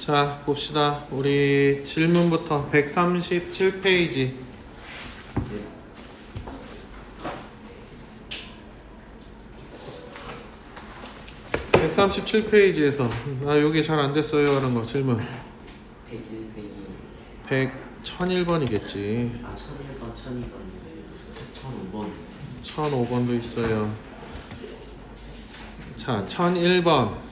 자, 봅시다. 우리 질문부터 137페이지. 137페이지에서 여기 잘 안 됐어요 하는 거 질문. 101, 1001번이겠지. 1001번, 1002번, 1005번. 1005번도 있어요. 자, 1001번.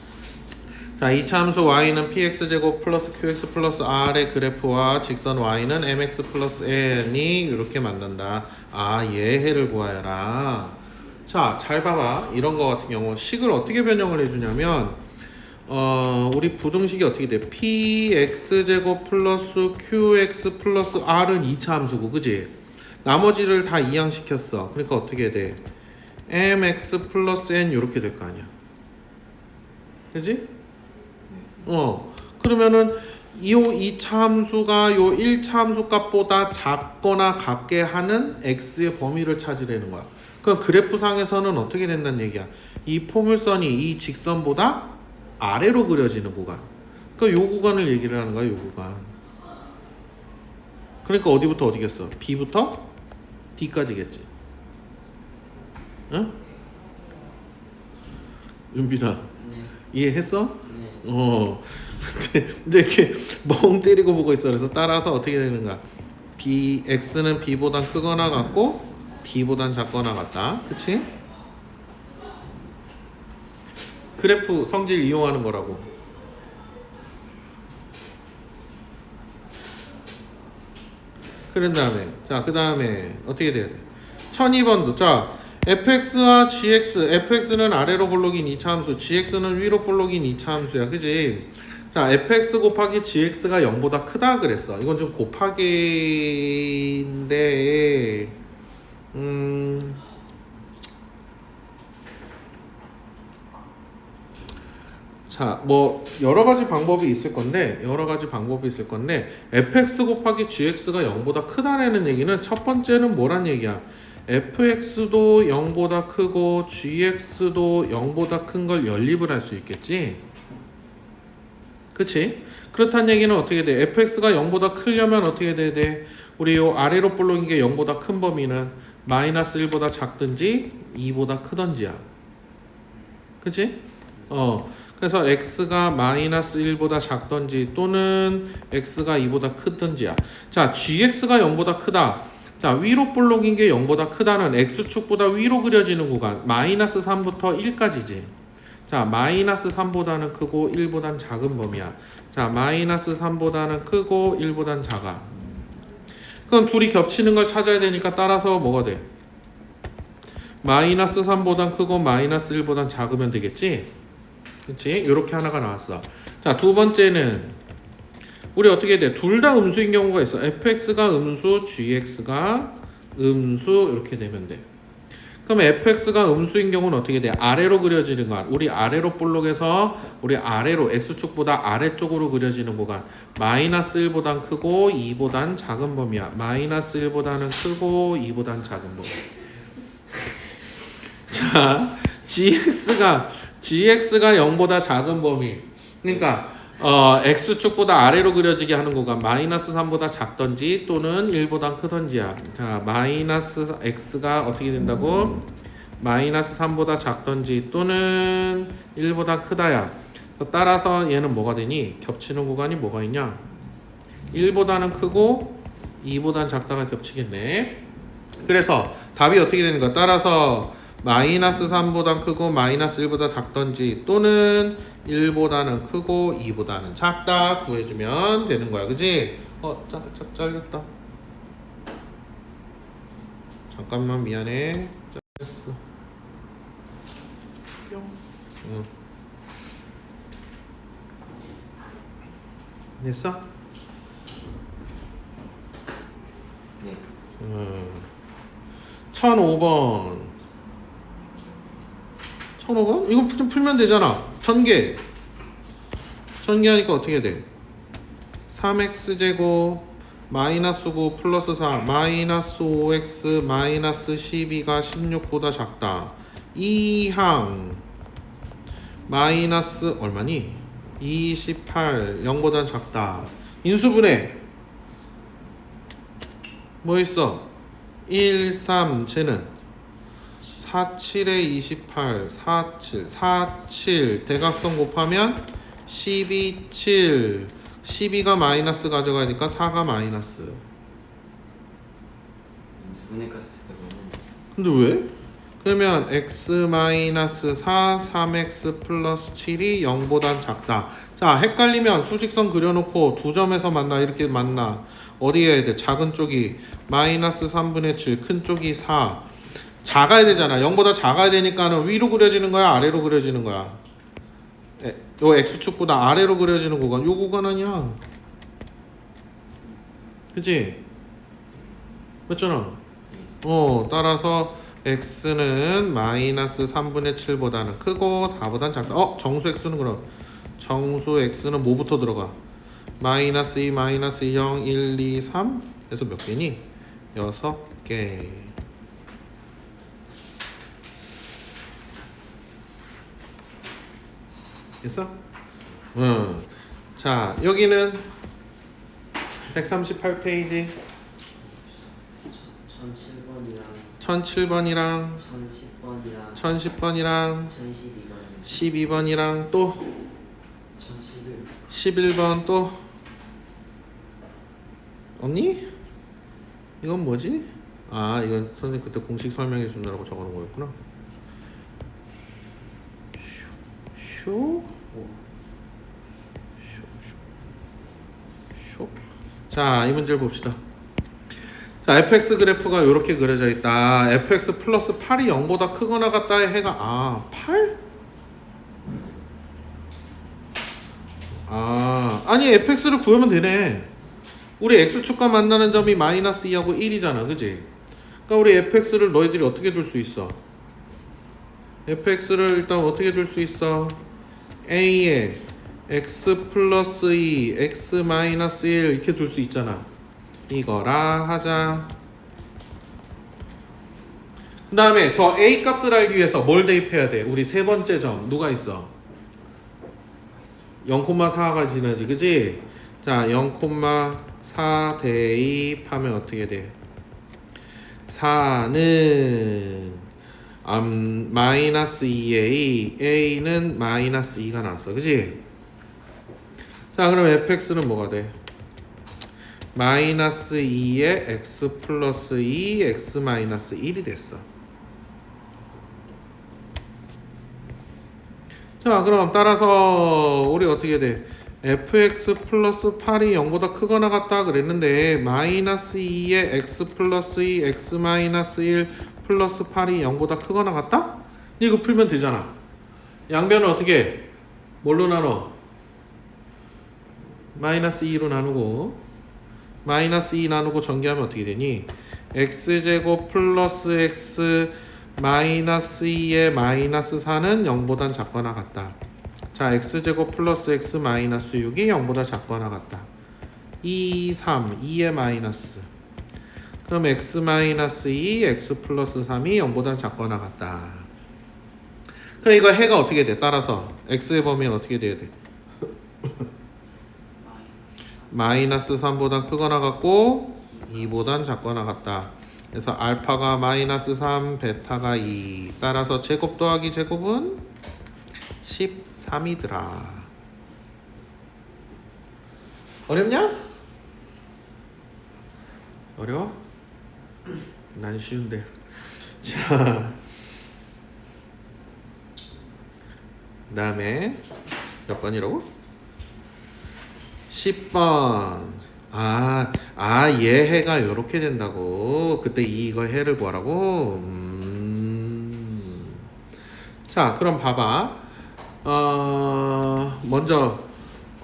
자, 이차함수 y는 px제곱 플러스 qx 플러스 r의 그래프와 직선 y는 mx 플러스 n이 이렇게 만난다. 얘해를 구하여라. 자, 잘 봐봐. 이런 거 같은 경우 식을 어떻게 변형을 해주냐면 우리 부등식이 어떻게 돼? px제곱 플러스 qx 플러스 r은 이차함수고, 그지? 나머지를 다 이항시켰어. 그러니까 어떻게 돼? mx 플러스 n 이렇게 될 거 아니야. 그지? 그러면은 이 2차 함수가 요 1차 함수 값보다 작거나 같게 하는 x의 범위를 찾으라는 거야. 그럼 그래프상에서는 어떻게 된다는 얘기야? 이 포물선이 이 직선보다 아래로 그려지는 구간. 그러니까 요 구간을 얘기를 하는 거야, 요 구간. 그러니까 어디부터 어디겠어? B부터 D까지겠지. 응? 윤빈아, 네. 이해했어? 네. 근데 이렇게 멍 때리고 보고 있어. 그래서 따라서 어떻게 되는가? x는 b보다 크거나 같고 b보다 작거나 같다. 그치? 그래프 성질 이용하는 거라고. 그런 다음에 그 다음에 어떻게 돼야 돼? 1002번도 자, fx와 gx, fx는 아래로 볼록인 2차 함수, gx는 위로 볼록인 2차 함수야. 그지? 자, fx 곱하기 gx가 0보다 크다 그랬어. 이건 좀 곱하기인데 자, 뭐 여러 가지 방법이 있을 건데 fx 곱하기 gx가 0보다 크다라는 얘기는 첫 번째는 뭐란 얘기야? fx도 0보다 크고 gx도 0보다 큰 걸 연립을 할 수 있겠지? 그치? 그렇다는 얘기는 어떻게 돼? fx가 0보다 크려면 어떻게 돼야 돼? 우리 요 아래로 볼록인 게 0보다 큰 범위는 마이너스 1보다 작든지 2보다 크던지야. 그치? 그래서 x가 마이너스 1보다 작던지 또는 x가 2보다 크던지야. 자, gx가 0보다 크다. 자, 위로 볼록인 게 0보다 크다는 x축보다 위로 그려지는 구간 마이너스 3부터 1까지지. 자, 마이너스 3보다는 크고 1보단 작은 범위야. 자, 마이너스 3보다는 크고 1보단 작아. 그럼 둘이 겹치는 걸 찾아야 되니까 따라서 뭐가 돼? 마이너스 3보단 크고 마이너스 1보단 작으면 되겠지? 그치? 이렇게 하나가 나왔어. 자, 두 번째는 우리 어떻게 돼? 둘 다 음수인 경우가 있어. fx가 음수, gx가 음수 이렇게 되면 돼. 그럼 fx가 음수인 경우는 어떻게 돼? 아래로 그려지는 구간. 우리 아래로 볼록에서 우리 아래로 x축보다 아래쪽으로 그려지는 구간. 마이너스 1보단 크고 2보단 작은 범위야. 마이너스 1보다는 크고 2보단 작은 범위. 자, gx가 0보다 작은 범위. 그러니까 x축보다 아래로 그려지게 하는 구간 마이너스 3보다 작던지 또는 1보다 크던지야. 자, 마이너스 x가 어떻게 된다고? 마이너스 3보다 작던지 또는 1보다 크다야. 따라서 얘는 뭐가 되니? 겹치는 구간이 뭐가 있냐? 1보다는 크고 2보다는 작다가 겹치겠네. 그래서 답이 어떻게 되는 거야? 따라서 마이너스 3보다 크고 마이너스 1보다 작던지 또는 1보다는 크고 2보다는 작다 구해주면 되는 거야. 그지? 잘렸다. 잠깐만 미안해. 잘렸어. 뿅. 됐어? 네. 1005번. 1005번? 이거 좀 풀면 되잖아. 1000개. 1000개 하니까 어떻게 돼? 3x제곱 마이너스 9 플러스 4 마이너스 5x 마이너스 12가 16보다 작다. 이항 마이너스 얼마니? 28 0보단 작다. 인수분해 뭐 있어? 1, 3 쟤는 47에 28 47 47 대각선 곱하면 12 7 12가 마이너스 가져가니까 4가 마이너스. 인수분해까지 제대로는 근데 왜? 그러면 x 마이너스 4 3x 플러스 7이 0보단 작다. 자, 헷갈리면 수직선 그려놓고 두 점에서 만나. 이렇게 만나. 어디에 해야 돼? 작은 쪽이 마이너스 3분의 7, 큰 쪽이 4. 작아야 되잖아. 0보다 작아야 되니까는 위로 그려지는 거야, 아래로 그려지는 거야? 요 x축보다 아래로 그려지는 구간, 요 구간 아니야. 그치? 맞잖아. 따라서 x는 마이너스 3분의 7보다는 크고 4보다는 작다. 정수 x는 그럼 정수 x는 뭐부터 들어가? 마이너스 2, 마이너스 0, 1, 2, 3 해서 몇 개니? 6개. 됐어? 자, 여기는 138페이지 1007번이랑 1007번이랑 1010번이랑 1010번이랑 1012번 12번이랑 또 1011 11번 또 없니? 이건 뭐지? 아, 이건 선생님 그때 공식 설명해 주느라고 적어놓은 거였구나. 쇼. 자, 이 문제를 봅시다. 자, fx 그래프가 이렇게 그려져 있다. fx 플러스 8이 0보다 크거나 같다의 해가 8? 아니 fx를 구하면 되네. 우리 x축과 만나는 점이 마이너스 2하고 1이잖아, 그지? 그러니까 우리 fx를 너희들이 어떻게 둘 수 있어? fx를 일단 어떻게 둘 수 있어? a에 x 플러스 2, x 마이너스 1 이렇게 둘 수 있잖아. 이거라 하자. 그 다음에 저 a 값을 알기 위해서 뭘 대입해야 돼? 우리 세 번째 점 누가 있어? 0,4가 지나지, 그지? 자, 0,4 대입하면 어떻게 돼? 4는 마이너스 2a, a는 마이너스 2가 나왔어, 그지? 자, 그럼 fx는 뭐가 돼? 마이너스 2에 x 플러스 2, x 마이너스 1이 됐어. 자, 그럼 따라서 우리 어떻게 돼? fx 플러스 8이 0보다 크거나 같다 그랬는데 마이너스 2에 x 플러스 2, x 마이너스 1 플러스 8이 0보다 크거나 같다? 이거 풀면 되잖아. 양변은 어떻게 해? 뭘로 나눠? 마이너스 2로 나누고 마이너스 2 나누고 전개하면 어떻게 되니? x제곱 플러스 x 마이너스 2의 마이너스 4는 0보단 작거나 같다. 자, x제곱 플러스 x 마이너스 6이 0보다 작거나 같다. 2, 3, 2의 마이너스. 그럼 x 마이너스 2, x 플러스 3이 0보다 작거나 같다. 그럼 이거 해가 어떻게 돼? 따라서 x의 범위는 어떻게 돼야 돼? 마이너스 3보다 크거나 같고 2보단 작거나 같다. 그래서 알파가 마이너스 3, 베타가 2. 따라서 제곱 더하기 제곱은 13이더라. 어렵냐? 어려워? 난 쉬운데. 자, 그 다음에 몇 번이라고? 10번. 얘 해가 요렇게 된다고. 그때 이거 해를 구하라고. 자, 그럼 봐봐. 먼저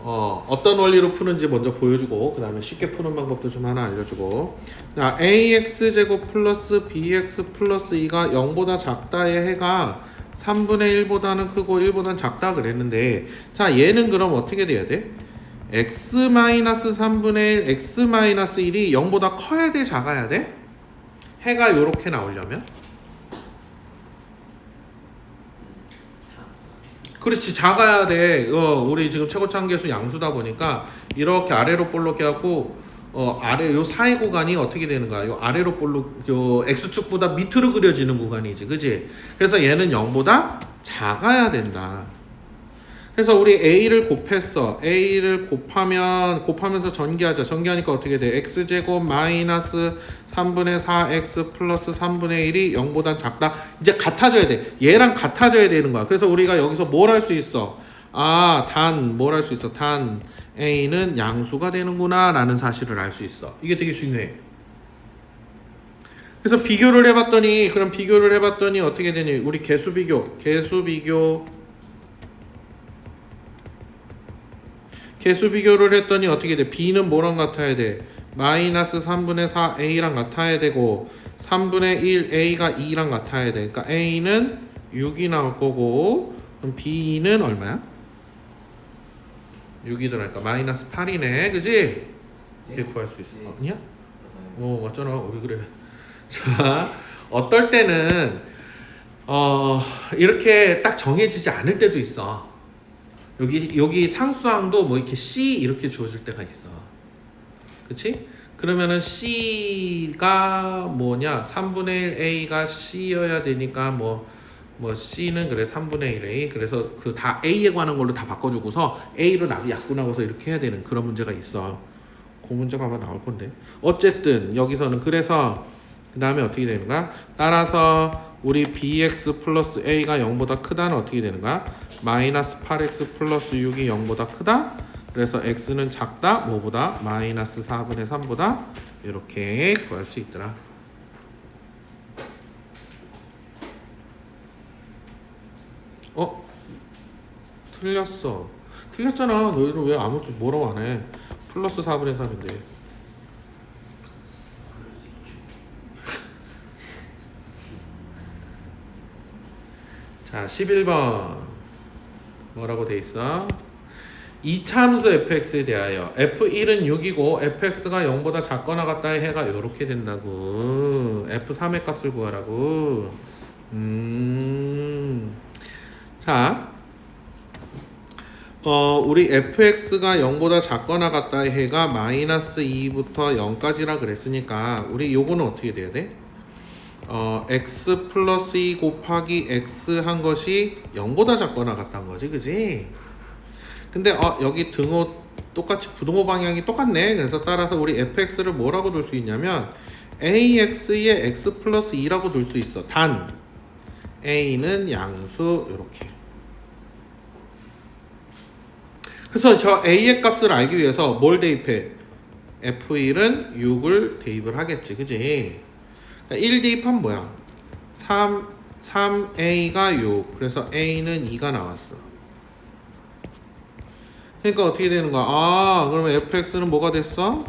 어떤 원리로 푸는지 먼저 보여주고 그 다음에 쉽게 푸는 방법도 좀 하나 알려주고. 자, ax 제곱 플러스 bx 플러스 2가 0보다 작다의 해가 3분의 1보다는 크고 1보다는 작다 그랬는데, 자, 얘는 그럼 어떻게 돼야 돼? x-3분의 1, x-1이 0보다 커야 돼, 작아야 돼? 해가 요렇게 나오려면? 그렇지, 작아야 돼. 우리 지금 최고차항계수 양수다 보니까 이렇게 아래로 볼록 해갖고 아래 요 사이 구간이 어떻게 되는 거야? 요 아래로 볼록 요 x축보다 밑으로 그려지는 구간이지, 그지? 그래서 얘는 0보다 작아야 된다. 그래서 우리 a를 곱했어. a를 곱하면서 전개하자. 전개하니까 어떻게 돼? x제곱 마이너스 3분의 4x 플러스 3분의 1이 0보다 작다. 이제 같아져야 돼. 얘랑 같아져야 되는 거야. 그래서 우리가 여기서 뭘 할 수 있어? 뭘 할 수 있어? 단 a는 양수가 되는구나 라는 사실을 알 수 있어. 이게 되게 중요해. 그래서 비교를 해봤더니 어떻게 되니? 우리 개수 비교를 했더니 어떻게 돼? b는 뭐랑 같아야 돼? 마이너스 3분의 4a랑 같아야 되고 3분의 1a가 2랑 같아야 돼. 그러니까 a는 6이 나올 거고 그럼 b는 얼마야? 6이 들어가니까 마이너스 8이네. 그지? 이렇게 구할 수 있어. 네. 아니야? 맞아요. 맞잖아. 왜 그래? 자, 어떨 때는 이렇게 딱 정해지지 않을 때도 있어. 여기 상수항도 뭐 이렇게 C 이렇게 주어질 때가 있어. 그치? 그러면은 C가 뭐냐? 3분의 1 A가 C여야 되니까 뭐 C는 그래 3분의 1 A. 그래서 그 다 A에 관한 걸로 다 바꿔주고서 A로 약분하고서 이렇게 해야 되는 그런 문제가 있어. 그 문제가 아마 나올 건데. 어쨌든 여기서는 그래서 그 다음에 어떻게 되는가? 따라서 우리 bx 플러스 a가 0보다 크다는 어떻게 되는가? 마이너스 8x 플러스 6이 0보다 크다. 그래서 x는 작다. 뭐보다? 마이너스 4분의 3보다. 이렇게 구할 수 있더라. 틀렸어. 틀렸잖아. 너희는 왜 아무것도 뭐라고 안 해? 플러스 4분의 3인데. 자, 11번 뭐라고 돼 있어? 이차함수 fx에 대하여 f1은 6이고 fx가 0보다 작거나 같다의 해가 이렇게 된다고. f3의 값을 구하라고. 자, 우리 fx가 0보다 작거나 같다의 해가 마이너스 2부터 0까지라 그랬으니까 우리 요거는 어떻게 돼야 돼? x 플러스 2 곱하기 x 한 것이 0보다 작거나 같다는 거지, 그지? 근데 여기 등호 똑같이 부등호 방향이 똑같네. 그래서 따라서 우리 fx를 뭐라고 둘 수 있냐면 ax의 x 플러스 2라고 둘 수 있어. 단 a는 양수 이렇게. 그래서 저 a의 값을 알기 위해서 뭘 대입해? f1은 6을 대입을 하겠지, 그지? 1 대입하면 뭐야? 3a가 6. 그래서 a는 2가 나왔어. 그러니까 어떻게 되는 거야? 그러면 fx는 뭐가 됐어?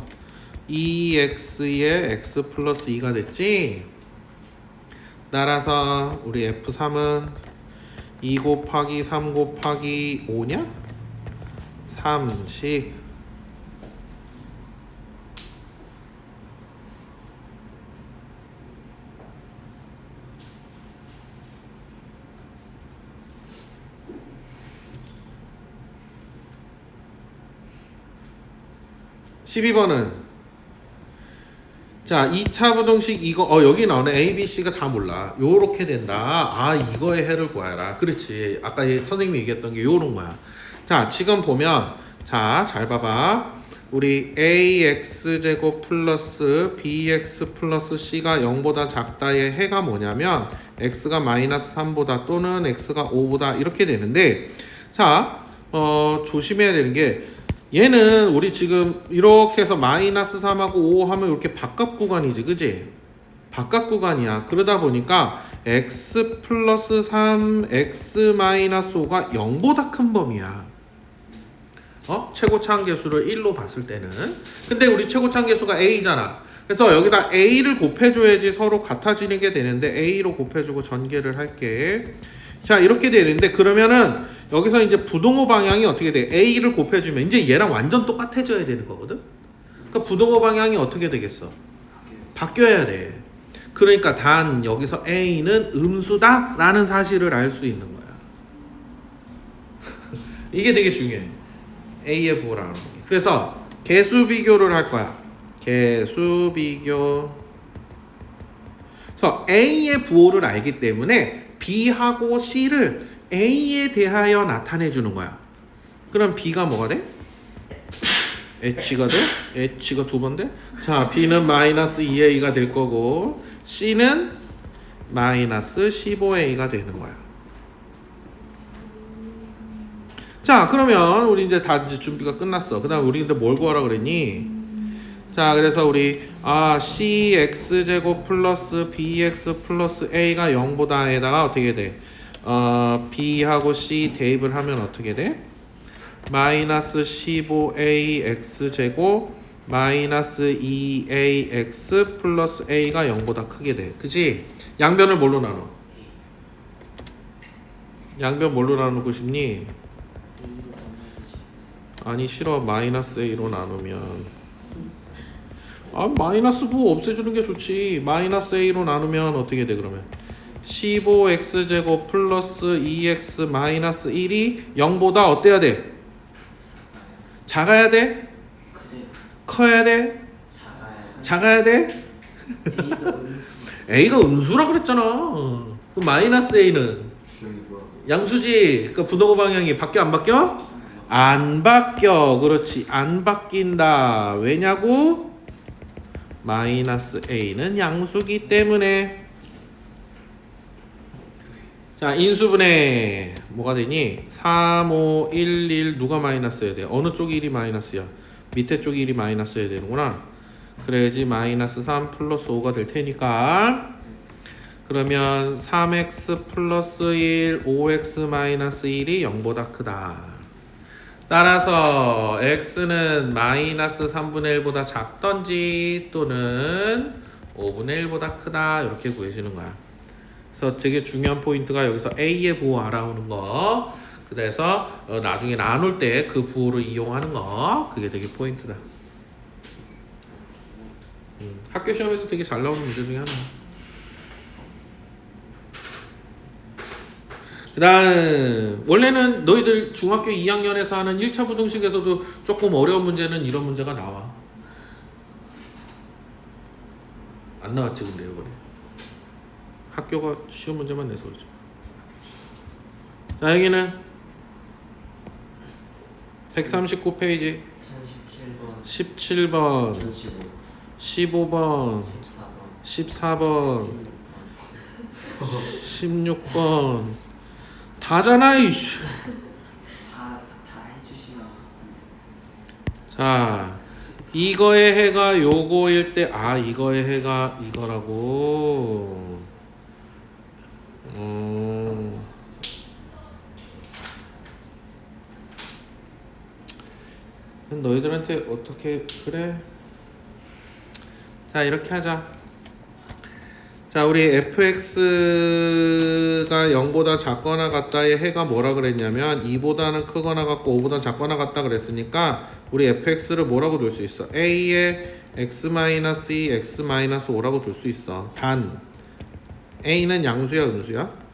2x의 x 플러스 2가 됐지? 따라서 우리 f3은 2 곱하기 3 곱하기 5냐? 30. (12번은) 자 2차 부등식 이거 여기 나오네. A, B, C가 다 몰라. 요렇게 된다. 이거의 해를 구하라. 그렇지. 아까 선생님이 얘기했던 게 요런 거야. 자 지금 보면 잘 봐봐. 우리 AX제곱 플러스 BX 플러스 C가 0보다 작다의 해가 뭐냐면 X가 마이너스 3보다 또는 X가 5보다 이렇게 되는데 자 조심해야 되는 게 얘는 우리 지금 이렇게 해서 마이너스 3하고 5 하면 이렇게 바깥 구간이지, 그지? 바깥 구간이야. 그러다 보니까 x 플러스 3 x 마이너스 5가 0보다 큰 범위야. 최고차항계수를 1로 봤을 때는. 근데 우리 최고차항계수가 a잖아. 그래서 여기다 a를 곱해줘야지 서로 같아지게 되는데 a로 곱해주고 전개를 할게. 자 이렇게 되는데 그러면은 여기서 이제 부등호 방향이 어떻게 돼? a를 곱해주면 이제 얘랑 완전 똑같아져야 되는 거거든. 그러니까 부등호 방향이 어떻게 되겠어? 바뀌어야 돼. 그러니까 단 여기서 a는 음수다 라는 사실을 알 수 있는 거야. 이게 되게 중요해. A의 부호라는 게. 그래서 개수 비교를 할 거야. 개수 비교. 그래서 A의 부호를 알기 때문에 B하고 C를 A에 대하여 나타내 주는 거야. 그럼 B가 뭐가 돼? H가 돼? H가 두 번 돼? 자, B는 마이너스 2A가 될 거고 C는 마이너스 15A가 되는 거야. 자, 그러면 우리 이제 다 이제 준비가 끝났어. 그 다음 우리 근데 뭘 구하라 그랬니? 자, 그래서 우리 cx제곱 플러스 bx 플러스 a가 0보다에다가 어떻게 돼? b하고 c 대입을 하면 어떻게 돼? 마이너스 15a x제곱 마이너스 2ax 플러스 a가 0보다 크게 돼. 그치? 양변을 뭘로 나눠? 양변 뭘로 나누고 싶니? 아니 싫어. 마이너스 a로 나누면 마이너스 부 없애주는 게 좋지. 마이너스 a로 나누면 어떻게 돼 그러면? 15x제곱 플러스 2x 마이너스 1이 0보다 어때야 돼? 작아야 돼? 그래. 커야 돼? 작아야 돼? a가 음수라 그랬잖아. 그 마이너스 a는 주역이 뭐라고? 양수지. 그 분호고 방향이 바뀌어 안 바뀌어? 안 바뀌어. 그렇지. 안 바뀐다. 왜냐고? 마이너스 a는 양수기 때문에. 자, 인수분해 뭐가 되니? 3, 5, 1, 1 누가 마이너스여야 돼? 어느 쪽이 1이 마이너스야? 밑에 쪽이 1이 마이너스여야 되는구나. 그래야지 마이너스 3 플러스 5가 될 테니까. 그러면 3x 플러스 1, 5x 마이너스 1이 0보다 크다. 따라서 x는 마이너스 3분의 1보다 작던지 또는 5분의 1보다 크다 이렇게 구해주는 거야. 그래서 되게 중요한 포인트가 여기서 a의 부호 알아오는 거. 그래서 나중에 나눌 때 그 부호를 이용하는 거. 그게 되게 포인트다. 학교 시험에도 되게 잘 나오는 문제 중에 하나야. 그 다음 원래는 너희들 중학교 2학년에서 하는 1차 부등식에서도 조금 어려운 문제는 이런 문제가 나와. 안 나왔지 근데 이번에 학교가 쉬운 문제만 내서 그러죠. 자, 여기는 139페이지 1017번 17번 1015 15번 14번 14번 16번 다잖아 이씨. 다 해주시면 자, 이거의 해가 요거일 때 이거의 해가 이거라고. 너희들한테 어떻게 그래? 자, 이렇게 하자. 자, 우리 fx가 0보다 작거나 같다의 해가 뭐라 그랬냐면 2보다는 크거나 같고 5보다 작거나 같다 그랬으니까 우리 fx를 뭐라고 줄 수 있어? a의 x-2, x-5라고 줄 수 있어. 단 a는 양수야 음수야?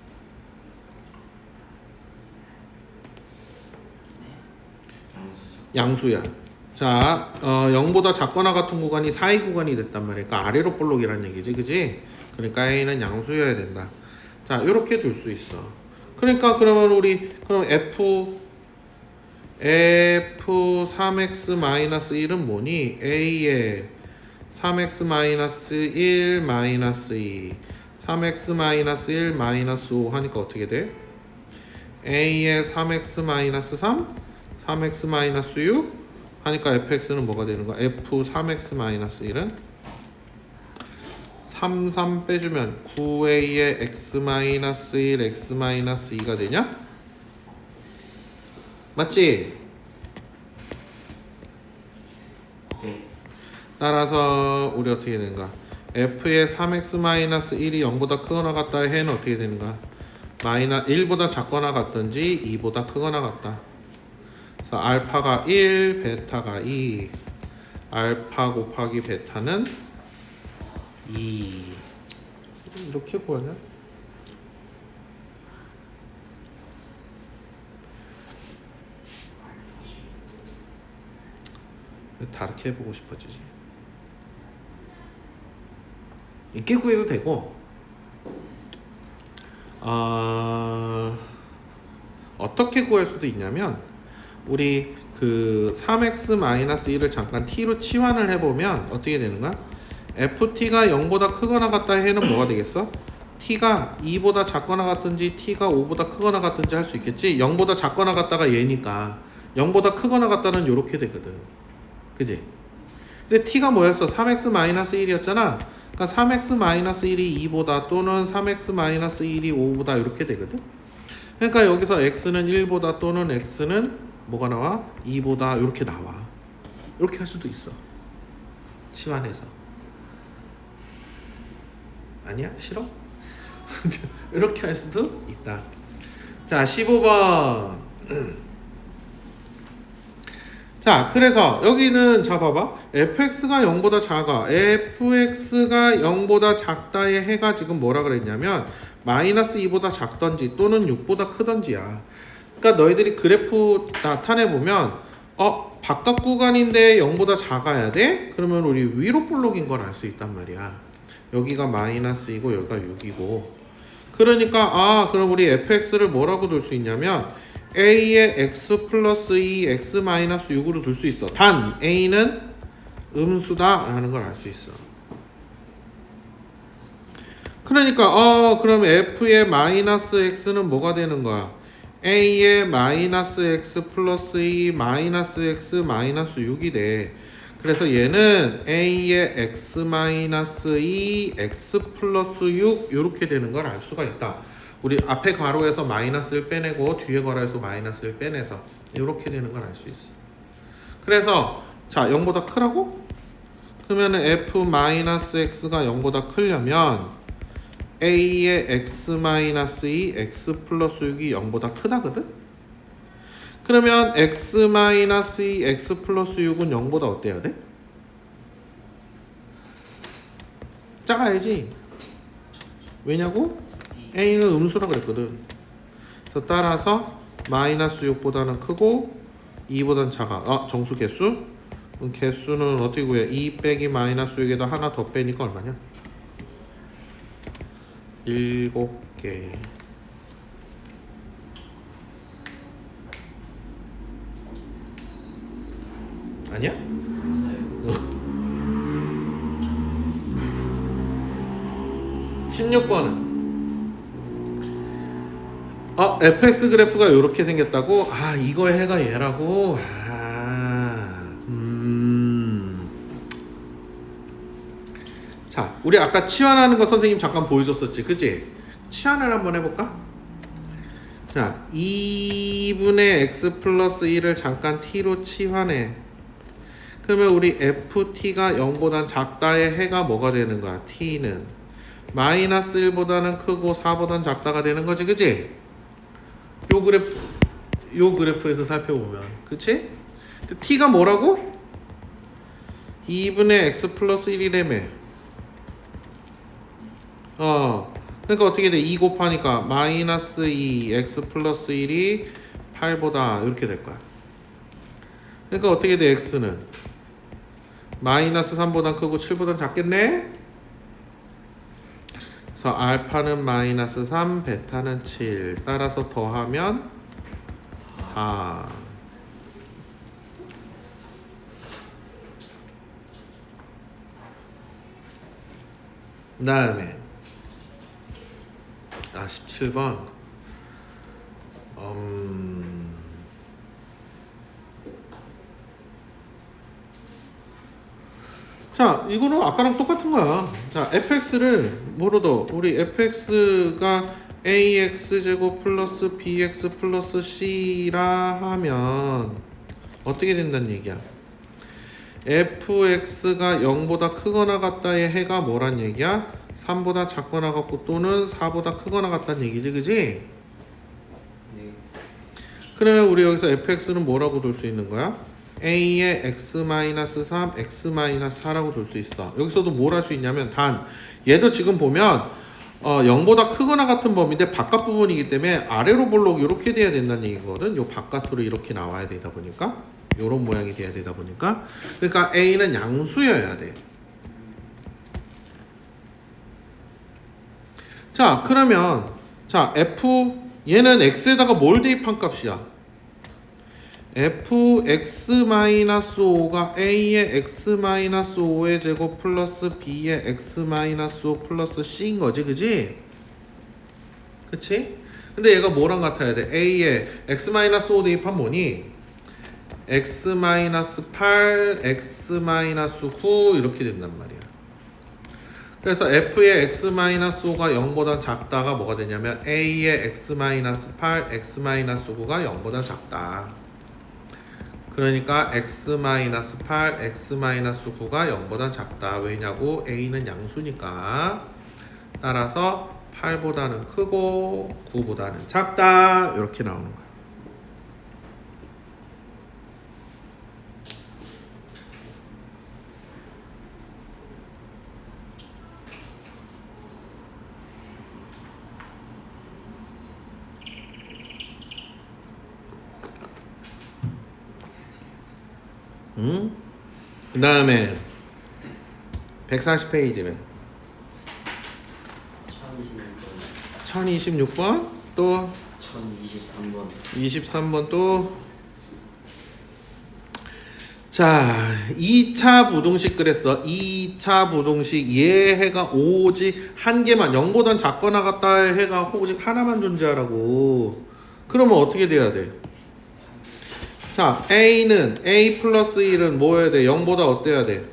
양수야. 자, 0보다 작거나 같은 구간이 사이 구간이 됐단 말이야. 그러니까 아래로 볼록이란 얘기지, 그지? 그러니까 a는 양수여야 된다. 자, 이렇게 둘 수 있어. 그러니까 그러면 우리 그럼 f 3x-1은 뭐니? a의 3x-1 마이너스 2 3x-1 마이너스 5 하니까 어떻게 돼? a의 3x-3 3x-6 하니까 fx는 뭐가 되는 거야? f 3x-1은 3 빼주면 9a의 x-1 x-2가 되냐? 맞지? 네. 따라서 우리 어떻게 되는가? f의 3x-1이 0보다 크거나 같다의 해는 어떻게 되는가? 1보다 작거나 같든지 2보다 크거나 같다. 그래서 알파가 1, 베타가 2. 알파 곱하기 베타는 2. 이렇게 구하냐? 다르게 해보고 싶어지지. 이렇게 구해도 되고 어떻게 구할 수도 있냐면 우리 그 3x-1을 잠깐 t로 치환을 해보면 어떻게 되는 거야? ft가 0보다 크거나 같다 해는 뭐가 되겠어? t가 2보다 작거나 같든지 t가 5보다 크거나 같든지 할 수 있겠지? 0보다 작거나 같다가 얘니까 0보다 크거나 같다는 요렇게 되거든. 그지? 근데 t가 뭐였어? 3x-1이었잖아. 그러니까 3x-1이 2보다 또는 3x-1이 5보다 이렇게 되거든. 그러니까 여기서 x는 1보다 또는 x는 뭐가 나와? 2보다 이렇게 나와. 이렇게 할 수도 있어. 치환해서. 아니야? 싫어? 이렇게 할 수도 있다. 자, 15번. 자, 그래서 여기는 자 봐봐. fx가 0보다 작아. fx가 0보다 작다의 해가 지금 뭐라 그랬냐면 마이너스 2보다 작던지 또는 6보다 크던지야. 그러니까 너희들이 그래프 나타내 보면 바깥 구간인데 0보다 작아야 돼? 그러면 우리 위로 볼록인 걸 알 수 있단 말이야. 여기가 마이너스이고 여기가 6이고. 그러니까 그럼 우리 fx를 뭐라고 둘 수 있냐면 a의 x 플러스 2 x 마이너스 6으로 둘 수 있어. 단 a는 음수다 라는 걸 알 수 있어. 그러니까 그럼 f의 마이너스 x는 뭐가 되는 거야? a의 마이너스 x 플러스 2 마이너스 x 마이너스 6이 돼. 그래서 얘는 a의 x 마이너스 2 x 플러스 6 이렇게 되는 걸 알 수가 있다. 우리 앞에 괄호에서 마이너스를 빼내고 뒤에 괄호에서 마이너스를 빼내서 이렇게 되는 걸 알 수 있어. 그래서 자 0보다 크라고? 그러면 f 마이너스 x가 0보다 크려면 a의 x 마이너스 2 x 플러스 6이 0보다 크다거든? 그러면 x 마이너스 2 x 플러스 6은 0보다 어때야 돼? 작아야지. 왜냐고? a는 음수라 그랬거든. 그래서 따라서 마이너스 6보다는 크고 2보다는 작아. 정수 개수? 그럼 개수는 어떻게 구해? 2 빼기 마이너스 6에다 하나 더 빼니까 얼마냐? 7개. 아니야? 맞아요. 16번은 fx 그래프가 이렇게 생겼다고? 이거의 해가 얘라고? 자, 우리 아까 치환하는 거 선생님 잠깐 보여줬었지, 그치? 치환을 한번 해볼까? 자, 2분의 x 플러스 1을 잠깐 t로 치환해. 그러면 우리 ft가 0보단 작다의 해가 뭐가 되는 거야? t는 마이너스 1보다는 크고 4보다는 작다가 되는 거지, 그치? 요 그래프에서 살펴보면, 그치? t가 뭐라고? 2분의 x 플러스 1이라며. 그러니까 어떻게 돼? 2 곱하니까 마이너스 2 x 플러스 1이 8보다 이렇게 될 거야. 그러니까 어떻게 돼? x는 마이너스 3보다 크고 7보다 작겠네? 그래서 알파는 마이너스 3, 베타는 7. 따라서 더하면 4. 그 다음에 17번 자, 이거는 아까랑 똑같은 거야. 자, fx를 뭐로 둬? 우리 fx가 ax제곱 플러스 bx 플러스 c라 하면 어떻게 된다는 얘기야? fx가 0보다 크거나 같다의 해가 뭐란 얘기야? 3보다 작거나 같고 또는 4보다 크거나 같다는 얘기지, 그지? 네. 그러면 우리 여기서 fx는 뭐라고 둘 수 있는 거야? a의 x-3, x-4라고 둘 수 있어. 여기서도 뭘 할 수 있냐면 단 얘도 지금 보면 0보다 크거나 같은 범위인데 바깥 부분이기 때문에 아래로 볼록 이렇게 돼야 된다는 얘기거든. 요 바깥으로 이렇게 나와야 되다 보니까 요런 모양이 돼야 되다 보니까 그러니까 A는 양수여야 돼. 자 그러면 자 F 얘는 X에다가 뭘 대입한 값이야? fx-5가 a의 x-5의 제곱 플러스 b의 x-5 플러스 c인 거지, 그지? 그치? 근데 얘가 뭐랑 같아야 돼? a의 x-5 대입한 뭐니? x-8, x-9 이렇게 된단 말이야. 그래서 f의 x-5가 0보다 작다가 뭐가 되냐면 a의 x-8, x-9가 0보다 작다. 그러니까 x-8, x-9가 0보다 작다. 왜냐고? a는 양수니까. 따라서 8보다는 크고 9보다는 작다. 이렇게 나오는 거야. 그 다음에 140페이지는 1026번 1026번 또 1023번 23번 또 자, 2차 부등식 그랬어. 2차 부등식 얘 해가 오직 한 개만 0보단 작거나 같다 해가 오직 하나만 존재하라고. 그러면 어떻게 돼야 돼? 자, A는 A 플러스 1은 뭐여야 돼? 0보다 어때야 돼?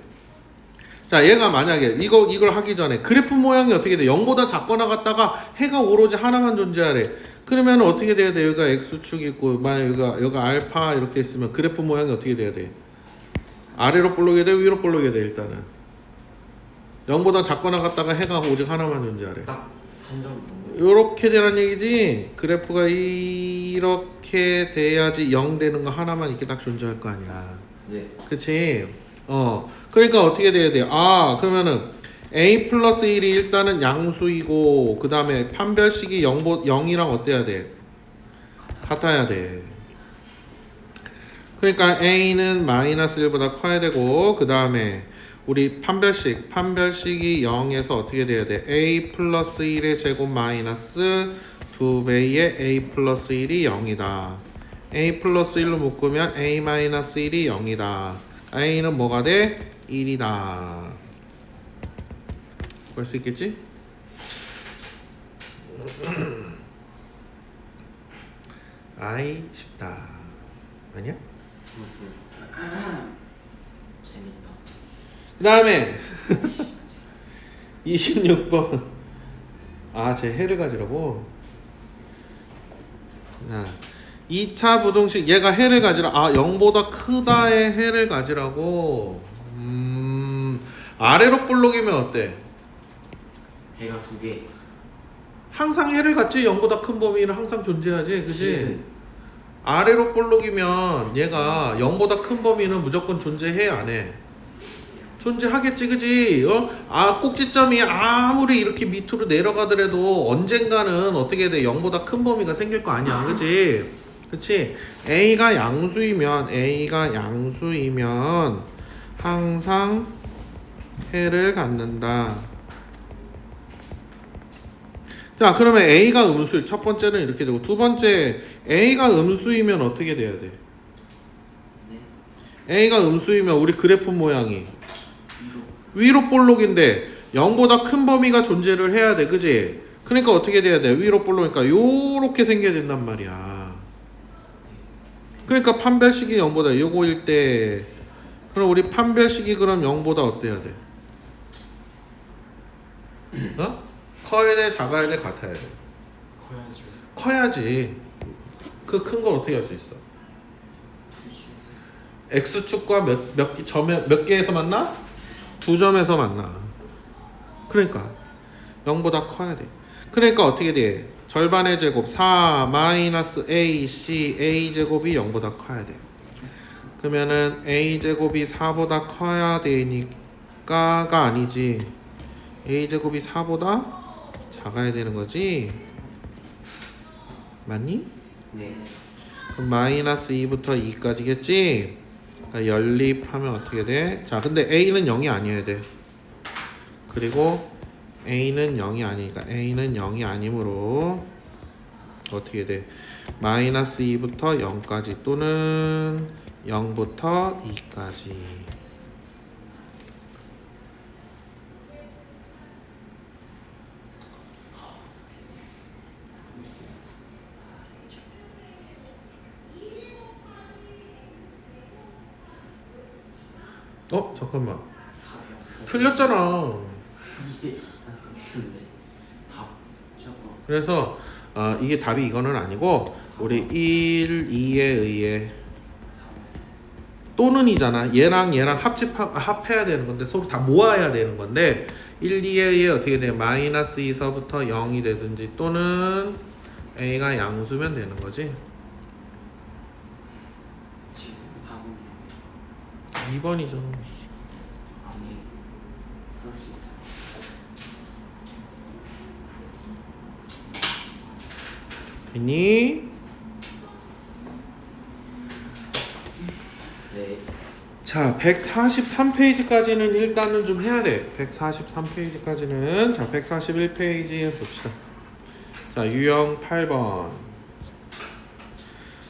자, 얘가 만약에 이걸 하기 전에 그래프 모양이 어떻게 돼? 0보다 작거나 같다가 해가 오로지 하나만 존재하래. 그러면 어떻게 돼야 돼? 여기가 X축 있고 만약 여기가 알파 이렇게 있으면 그래프 모양이 어떻게 돼야 돼? 아래로 볼록이 돼? 위로 볼록이 돼? 일단은 0보다 작거나 같다가 해가 오직 하나만 존재하래. 딱 한 점 정도. 요렇게 되는 얘기지. 그래프가 이렇게 돼야지 0 되는 거 하나만 이렇게 딱 존재할 거 아니야. 네. 그치? 그러니까 어떻게 돼야 돼? 아, 그러면은 a 플러스 1이 일단은 양수이고 그 다음에 판별식이 0이랑 어때야 돼? 같아야 돼. 그러니까 a는 마이너스 1보다 커야 되고 그 다음에 우리 판별식이 0에서 어떻게 돼야 돼? a 플러스 1의 제곱 마이너스 2배의 a 플러스 1이 0이다. a 플러스 1로 묶으면 a 마이너스 1이 0이다. a는 뭐가 돼? 1이다. 볼 수 있겠지? 아이 쉽다. 아니야? 재밌다. 그 다음에 26번 아, 제 해를 가지라고? 자, 2차 부등식 얘가 해를 가지라. 아, 0보다 크다의 해를 가지라고. 아래로 볼록이면 어때? 해가 두 개. 항상 해를 갖지. 0보다 큰 범위는 항상 존재하지, 그지? 지. 아래로 볼록이면 얘가 0보다 큰 범위는 무조건 존재해, 안 해? 존재하겠지, 그지? 아, 꼭지점이 아무리 이렇게 밑으로 내려가더라도 언젠가는 어떻게 돼? 0보다 큰 범위가 생길 거 아니야, 그지? 그치? A가 양수이면 항상 해를 갖는다. 자, 그러면 A가 음수, 첫 번째는 이렇게 되고 두 번째 A가 음수이면 어떻게 돼야 돼? 네. A가 음수이면 우리 그래프 모양이 위로 볼록인데 0보다 큰 범위가 존재를 해야 돼, 그지? 그러니까 어떻게 돼야 돼? 위로 볼록이니까 요렇게 생겨야 된단 말이야. 그러니까 판별식이 0보다 요거일 때 그럼 우리 판별식이 그럼 0보다 어때야 돼? 커야 돼, 작아야 돼, 같아야 돼? 커야죠. 커야지. 그 큰 걸 어떻게 할 수 있어? X축과 몇 개에서 만나? 두 점에서 만나. 그러니까 0보다 커야 돼. 그러니까 어떻게 돼? 절반의 제곱 4 마이너스 AC A 제곱이 0보다 커야 돼. 그러면은 A 제곱이 4보다 커야 되니까가 아니지. A 제곱이 4보다 작아야 되는 거지. 맞니? 네. 그럼 마이너스 2부터 2까지겠지? 그러니까 연립하면 어떻게 돼? 자, 근데 A는 0이 아니어야 돼. 그리고 A는 0이 아니니까 A는 0이 아니므로 어떻게 돼? 마이너스 2부터 0까지 또는 0부터 2까지. 잠깐만. 틀렸잖아. 이게 같은데 답 저거 그래서 이게 답이 이거는 아니고 우리 1, 2에 의해 또는이잖아. 얘랑 합해야 되는 건데 서로 다 모아야 되는 건데 1, 2에 의해 어떻게 돼? 마이너스 2서부터 0이 되든지 또는 A가 양수면 되는 거지. 지금 4번이요. 2번이죠. 아니 그럴 수 있어. 됐니? 네. 자, 143페이지까지는 일단은 좀 해야 돼. 143페이지까지는. 자, 141페이지 봅시다. 자, 유형 8번.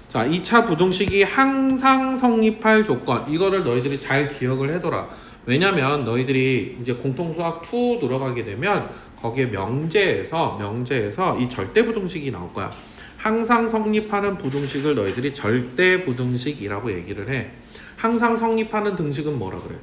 자, 2차 부등식이 항상 성립할 조건. 이거를 너희들이 잘 기억을 해둬라. 왜냐면 너희들이 이제 공통수학 2 들어가게 되면 거기에 명제에서 이 절대 부등식이 나올 거야. 항상 성립하는 부등식을 너희들이 절대 부등식이라고 얘기를 해. 항상 성립하는 등식은 뭐라 그래?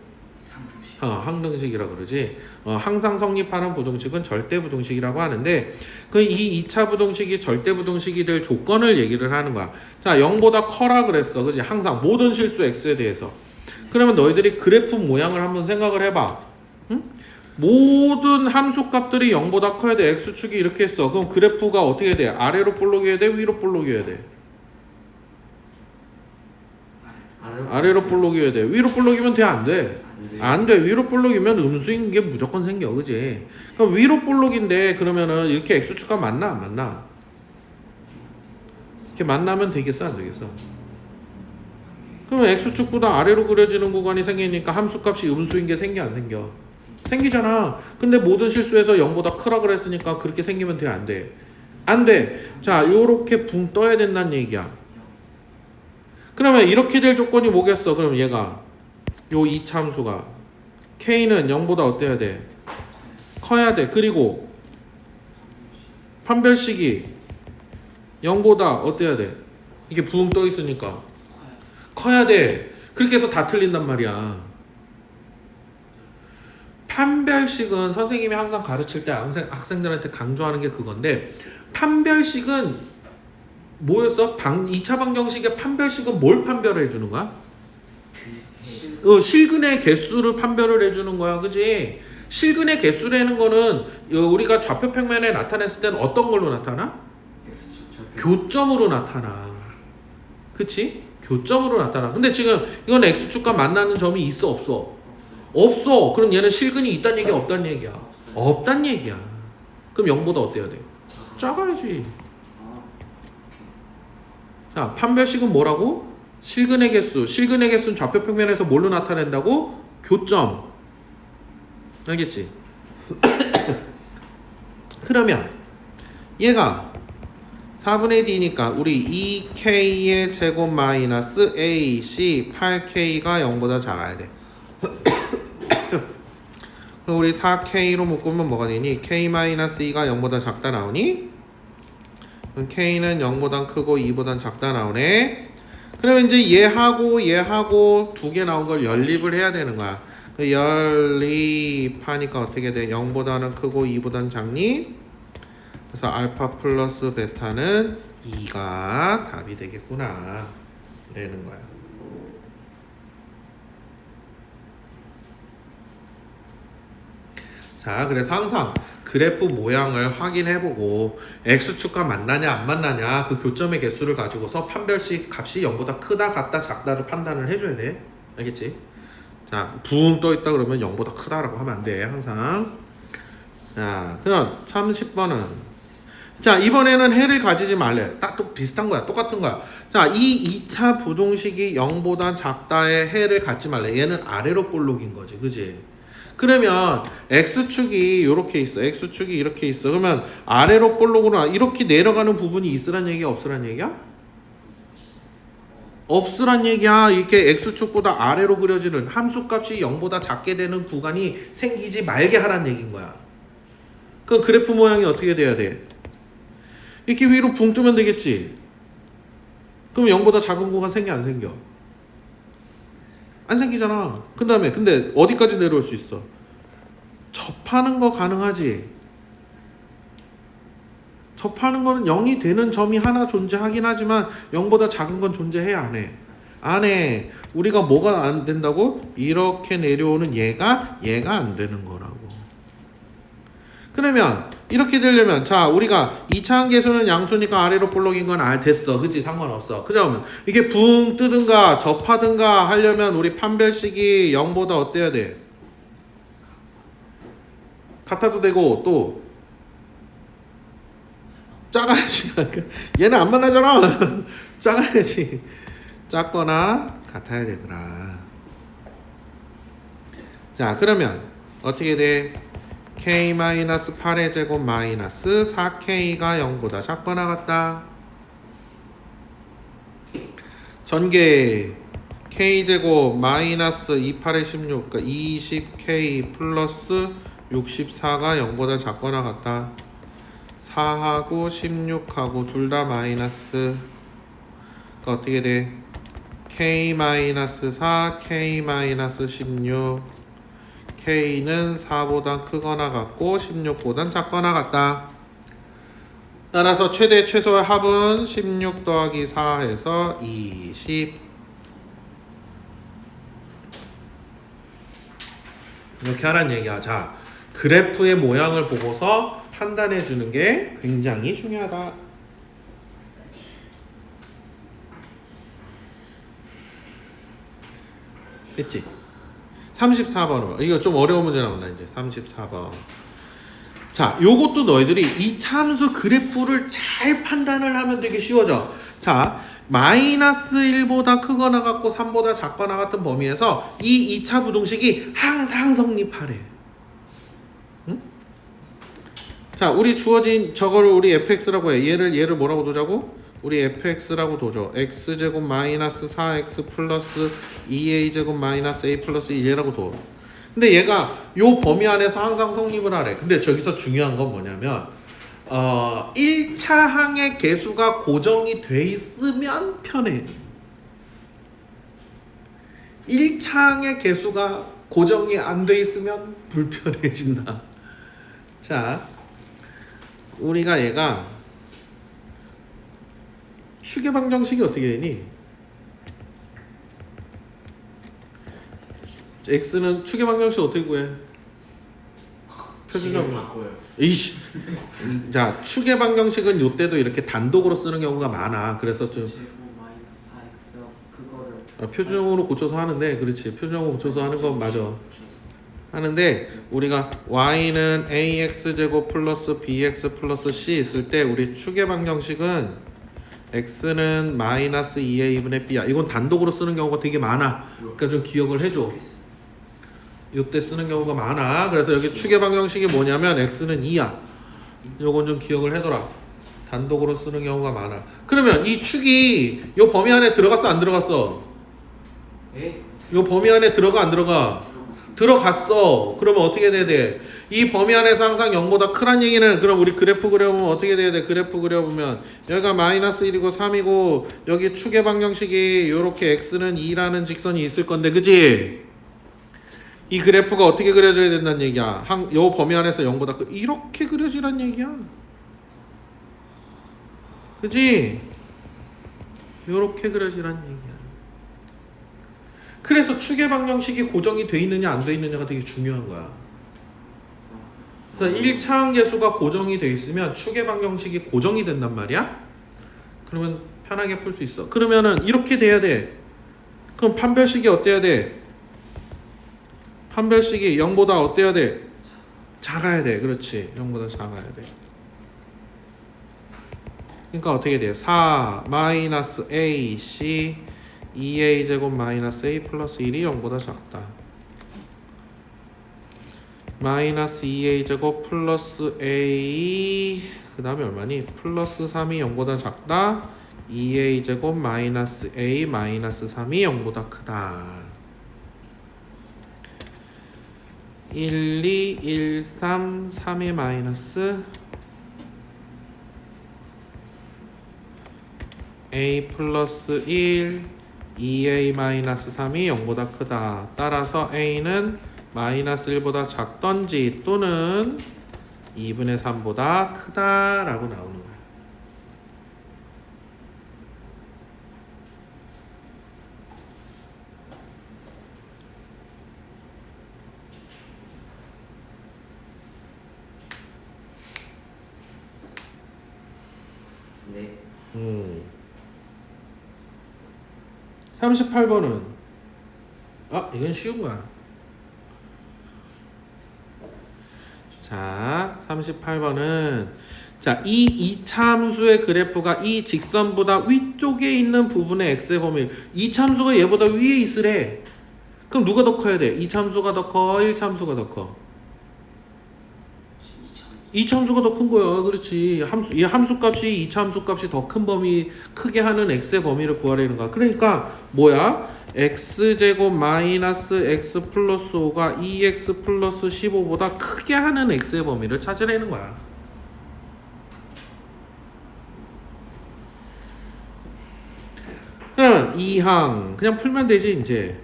항등식이라 그러지. 항상 성립하는 부등식은 절대 부등식이라고 하는데 이 2차 부등식이 절대 부등식이 될 조건을 얘기를 하는 거야. 자, 0보다 커라 그랬어. 그지? 항상 모든 실수 x에 대해서. 그러면 너희들이 그래프 모양을 한번 생각을 해봐. 응? 모든 함수 값들이 0보다 커야 돼. x축이 이렇게 했어. 그럼 그래프가 어떻게 돼? 아래로 볼록이어야 돼? 위로 볼록이어야 돼? 아래로 볼록이어야 돼. 위로 볼록이면 돼? 안 돼? 안 돼. 위로 볼록이면 음수인 게 무조건 생겨. 그지? 그럼 위로 볼록인데 그러면은 이렇게 x축과 맞나? 안 맞나? 이렇게 만나면 되겠어? 안 되겠어? 그러면 x축보다 아래로 그려지는 구간이 생기니까 함수값이 음수인 게 생겨? 안 생겨? 생기잖아. 근데 모든 실수에서 0보다 크라 그랬으니까 그렇게 생기면 돼? 안 돼? 안 돼. 자, 요렇게 붕 떠야 된다는 얘기야. 그러면 이렇게 될 조건이 뭐겠어? 그럼 얘가 요 2차 함수가 k는 0보다 어때야 돼? 커야 돼. 그리고 판별식이 0보다 어때야 돼? 이게 붕 떠 있으니까 커야 돼. 그렇게 해서 다 틀린단 말이야. 판별식은 선생님이 항상 가르칠 때 학생들한테 강조하는 게 그건데, 판별식은 뭐였어? 2차 방정식의 판별식은 뭘 판별해 주는 거야? 실근의 개수를 판별을 해주는 거야. 그지? 실근의 개수라는 거는 우리가 좌표 평면에 나타냈을 때는 어떤 걸로 나타나? 교점으로 나타나. 그치? 교점으로 나타나. 근데 지금 이건 x축과 만나는 점이 있어 없어? 없어. 그럼 얘는 실근이 있다는 얘기야 없다는 얘기야? 없다는 얘기야. 그럼 0보다 어때야 돼? 작아야지. 자, 판별식은 뭐라고? 실근의 개수. 실근의 개수는 좌표 평면에서 뭘로 나타낸다고? 교점. 알겠지? 그러면 얘가 4분의 d니까 우리 2k의 제곱 마이너스 ac 8k가 0보다 작아야 돼. 그럼 우리 4k로 묶으면 뭐가 되니? k-2가 0보다 작다 나오니? 그럼 k는 0보다 크고 2보다 작다 나오네. 그러면 이제 얘하고 두 개 나온 걸 연립을 해야 되는 거야. 연립하니까 어떻게 돼? 0보다는 크고 2보다는 작니? 그래서 알파 플러스 베타는 2가 답이 되겠구나. 이러는 거야. 자, 그래서 항상 그래프 모양을 확인해보고 x축과 만나냐 안 만나냐 그 교점의 개수를 가지고서 판별식 값이 0보다 크다 같다 작다를 판단을 해줘야 돼. 알겠지? 자, 붕 떠있다 그러면 0보다 크다라고 하면 안 돼. 항상. 자, 그럼 30번은 자, 이번에는 해를 가지지 말래. 딱 또 비슷한 거야. 똑같은 거야. 자, 이 2차 부동식이 0보다 작다의 해를 갖지 말래. 얘는 아래로 볼록인 거지. 그지? 그러면 x축이 이렇게 있어. x축이 이렇게 있어. 그러면 아래로 볼록으로 이렇게 내려가는 부분이 있으란 얘기야? 없으란 얘기야? 없으란 얘기야. 이렇게 x축보다 아래로 그려지는 함수값이 0보다 작게 되는 구간이 생기지 말게 하란 얘기인 거야. 그 그래프 모양이 어떻게 돼야 돼? 이렇게 위로 붕 뜨면 되겠지. 그럼 0보다 작은 구간 생겨 안 생겨? 안 생기잖아. 그 다음에 근데 어디까지 내려올 수 있어? 접하는 거 가능하지. 접하는 거는 0이 되는 점이 하나 존재하긴 하지만 0보다 작은 건 존재해 안 해? 안 해. 우리가 뭐가 안 된다고? 이렇게 내려오는 얘가 안 되는 거라고. 그러면 이렇게 되려면 자 우리가 2차항 계수는 양수니까 아래로 볼록인 건 됐어. 그치? 상관없어. 그러면 이게 붕 뜨든가 접하든가 하려면 우리 판별식이 0보다 어때야 돼? 같아도 되고 또 작아야지. 얘는 안 만나잖아. 작아야지. 작거나 같아야 되더라. 자 그러면 어떻게 돼? k-8의 제곱 마이너스 4k가 0보다 작거나 같다. 전개 k제곱 마이너스 28의 16 그러니까 20k 플러스 64가 0보다 작거나 같다. 4하고 16하고 둘 다 마이너스. 그러니까 어떻게 돼? k-4 k-16 k는 4보다 크거나 같고 16보다 작거나 같다. 따라서 최대 최소의 합은 16 더하기 4에서 20. 이렇게 하란 얘기야. 자, 그래프의 모양을 보고서 판단해 주는 게 굉장히 중요하다. 됐지? 34번으로. 이거 좀 어려운 문제 나온다 이제. 34번. 자, 요것도 너희들이 이 참수 그래프를 잘 판단을 하면 되게 쉬워져. 자, 마이너스 1보다 크거나 같고 3보다 작거나 같은 범위에서 이 2차 부동식이 항상 성립하래. 응? 자, 우리 주어진 저거를 우리 fx라고 해. 얘를 뭐라고 두자고? 우리 fx라고 도죠. x제곱 마이너스 4x 플러스 2a제곱 마이너스 a 플러스 1이라고 둬. 근데 얘가 요 범위 안에서 항상 성립을 하래. 근데 저기서 중요한 건 뭐냐면 1차 항의 개수가 고정이 돼 있으면 편해. 1차 항의 개수가 고정이 안 돼 있으면 불편해진다. 자, 우리가 얘가 추계 방정식이 어떻게 되니? x는 추계 방정식 어떻게 구해? 표준형 바꿔요. 이씨. 자, 추계 방정식은 요때도 이렇게 단독으로 쓰는 경우가 많아. 그래서 좀 제곱 마이너스 4x 그거를 표준형으로 고쳐서 하는데, 그렇지. 표준형으로 고쳐서 하는 건 맞아. 하는데 우리가 y는 ax 제곱 플러스 bx 플러스 c 있을 때 우리 추계 방정식은 x는 마이너스 2a분의 b야. 이건 단독으로 쓰는 경우가 되게 많아. 그러니까 좀 기억을 해줘. 이때 쓰는 경우가 많아. 그래서 여기 추계 방정식이 뭐냐면 x는 2야. 요건 좀 기억을 해둬라. 단독으로 쓰는 경우가 많아. 그러면 이 축이 요 범위 안에 들어갔어 안 들어갔어? 에? 요 범위 안에 들어가 안 들어가? 들어갔어. 그러면 어떻게 돼야 돼? 이 범위 안에서 항상 0보다 크란 얘기는 그럼 우리 그래프 그려보면 어떻게 돼야 돼? 그래프 그려보면 여기가 마이너스 1이고 3이고 여기 축의 방정식이 요렇게 x는 2라는 직선이 있을 건데 그치? 이 그래프가 어떻게 그려져야 된다는 얘기야. 요 범위 안에서 0보다 이렇게 그려지란 얘기야. 그치? 요렇게 그려지란 얘기야. 그래서 축의 방정식이 고정이 돼 있느냐 안 돼 있느냐가 되게 중요한 거야. 그래서 1차항 계수가 고정이 돼 있으면 축의 방정식이 고정이 된단 말이야. 그러면 편하게 풀 수 있어. 그러면은 이렇게 돼야 돼. 그럼 판별식이 어때야 돼? 판별식이 0보다 어때야 돼? 작아야 돼. 그렇지. 0보다 작아야 돼. 그러니까 어떻게 돼요? 4 마이너스 AC 2A 제곱 마이너스 A 플러스 1이 0보다 작다. 마이너스 2A 제곱 플러스 A 그 다음에 얼마니? 플러스 3이 0보다 작다. 2A 제곱 마이너스 A 마이너스 3이 0보다 크다. 1, 2, 1, 3, 3의 마이너스 A 플러스 1, 2A 마이너스 3이 0보다 크다. 따라서 A는 마이너스 1보다 작던지 또는 2분의 3보다 크다라고 나오는 거야. 네. 38번은 이건 쉬운 거야. 자, 38번은 자, 이 이차함수의 그래프가 이 직선보다 위쪽에 있는 부분의 x의 범위. 이차함수가 얘보다 위에 있으래. 그럼 누가 더 커야 돼? 이차함수가 더 커? 1차함수가 더 커? 이차함수가 더 큰 거야. 그렇지. 이 함수값이 이차함수값이 더 큰 범위 크게 하는 x의 범위를 구하려는 거야. 그러니까 뭐야? x제곱 마이너스 x 플러스 5가 2x 플러스 15보다 크게 하는 x의 범위를 찾으려는 거야. 그럼 2항 그냥 풀면 되지 이제.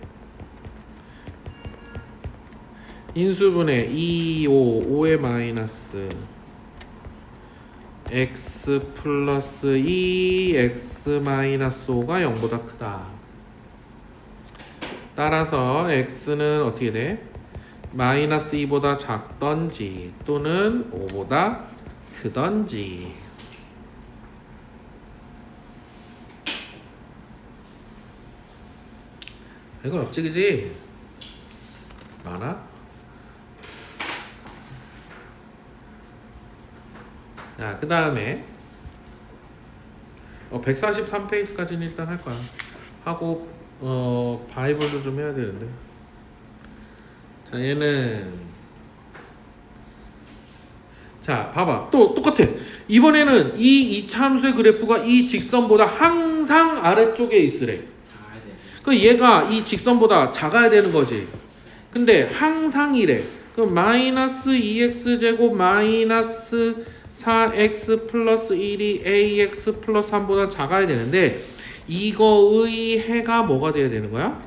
인수분해 2, 5, 5의 마이너스 x 플러스 2, x 마이너스 5가 0보다 크다. 따라서 x는 어떻게 돼? 마이너스 2보다 작던지 또는 5보다 크던지. 이건 없지 그지? 많아? 자, 그 다음에 143페이지까지는 일단 할 거야. 하고 바이블도 좀 해야 되는데. 자, 얘는 자, 봐봐. 또 똑같아. 이번에는 이 이차함수의 그래프가 이 직선보다 항상 아래쪽에 있으래. 작아야 돼. 그 얘가 이 직선보다 작아야 되는 거지. 근데 항상 이래. 그럼 마이너스 2x 제곱 마이너스 4x 플러스 1이 ax 플러스 3보다 작아야 되는데 이거의 해가 뭐가 돼야 되는 거야?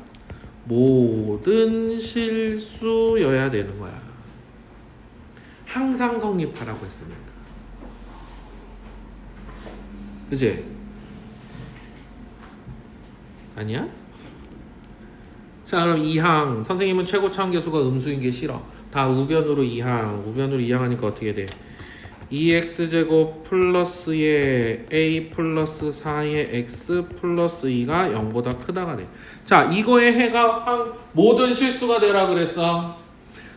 모든 실수여야 되는 거야. 항상 성립하라고 했으니까. 그치? 아니야? 자, 그럼 2항 선생님은 최고차원 계수가 음수인 게 싫어. 다 우변으로 2항 우변으로 2항 하니까 어떻게 돼? 2x제곱 플러스의 a 플러스 4의 x 플러스 2가 0보다 크다가 돼. 자, 이거의 해가 모든 실수가 되라 그랬어.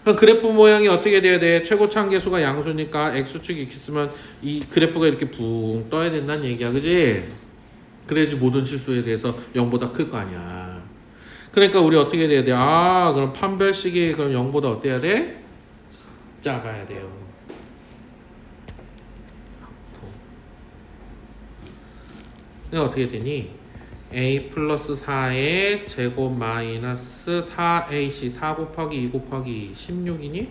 그럼 그래프 모양이 어떻게 돼야 돼? 최고차원 계수가 양수니까 x축이 있으면 이 그래프가 이렇게 붕 떠야 된다는 얘기야. 그지? 그래야지 모든 실수에 대해서 0보다 클 거 아니야. 그러니까 우리 어떻게 돼야 돼? 그럼 판별식이 그럼 0보다 어때야 돼? 작아야 돼요. 그럼 어떻게 되니? a 플러스 4의 제곱 마이너스 4ac 4 곱하기 2 곱하기 16이니?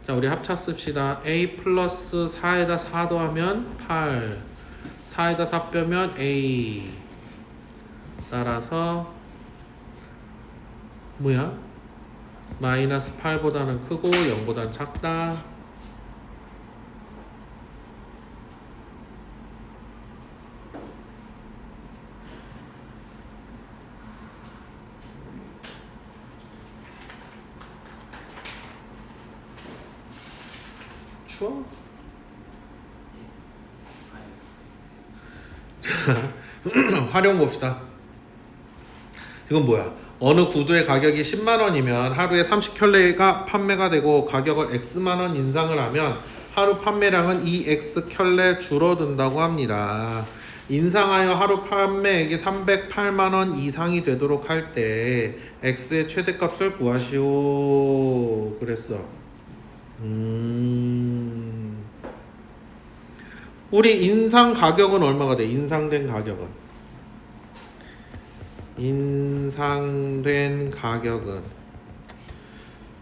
자, 우리 합차 씁시다. a 플러스 4에다 4 더하면 8 4에다 4 빼면 a 따라서 뭐야? 마이너스 8보다는 크고 0보다는 작다. 추워? 활용 봅시다. 이건 뭐야? 어느 구두의 가격이 10만 원이면 하루에 30켤레가 판매가 되고 가격을 X만 원 인상을 하면 하루 판매량은 2x 켤레 줄어든다고 합니다. 인상하여 하루 판매액이 308만 원 이상이 되도록 할 때 x의 최대값을 구하시오. 그랬어. 우리 인상 가격은 얼마가 돼? 인상된 가격은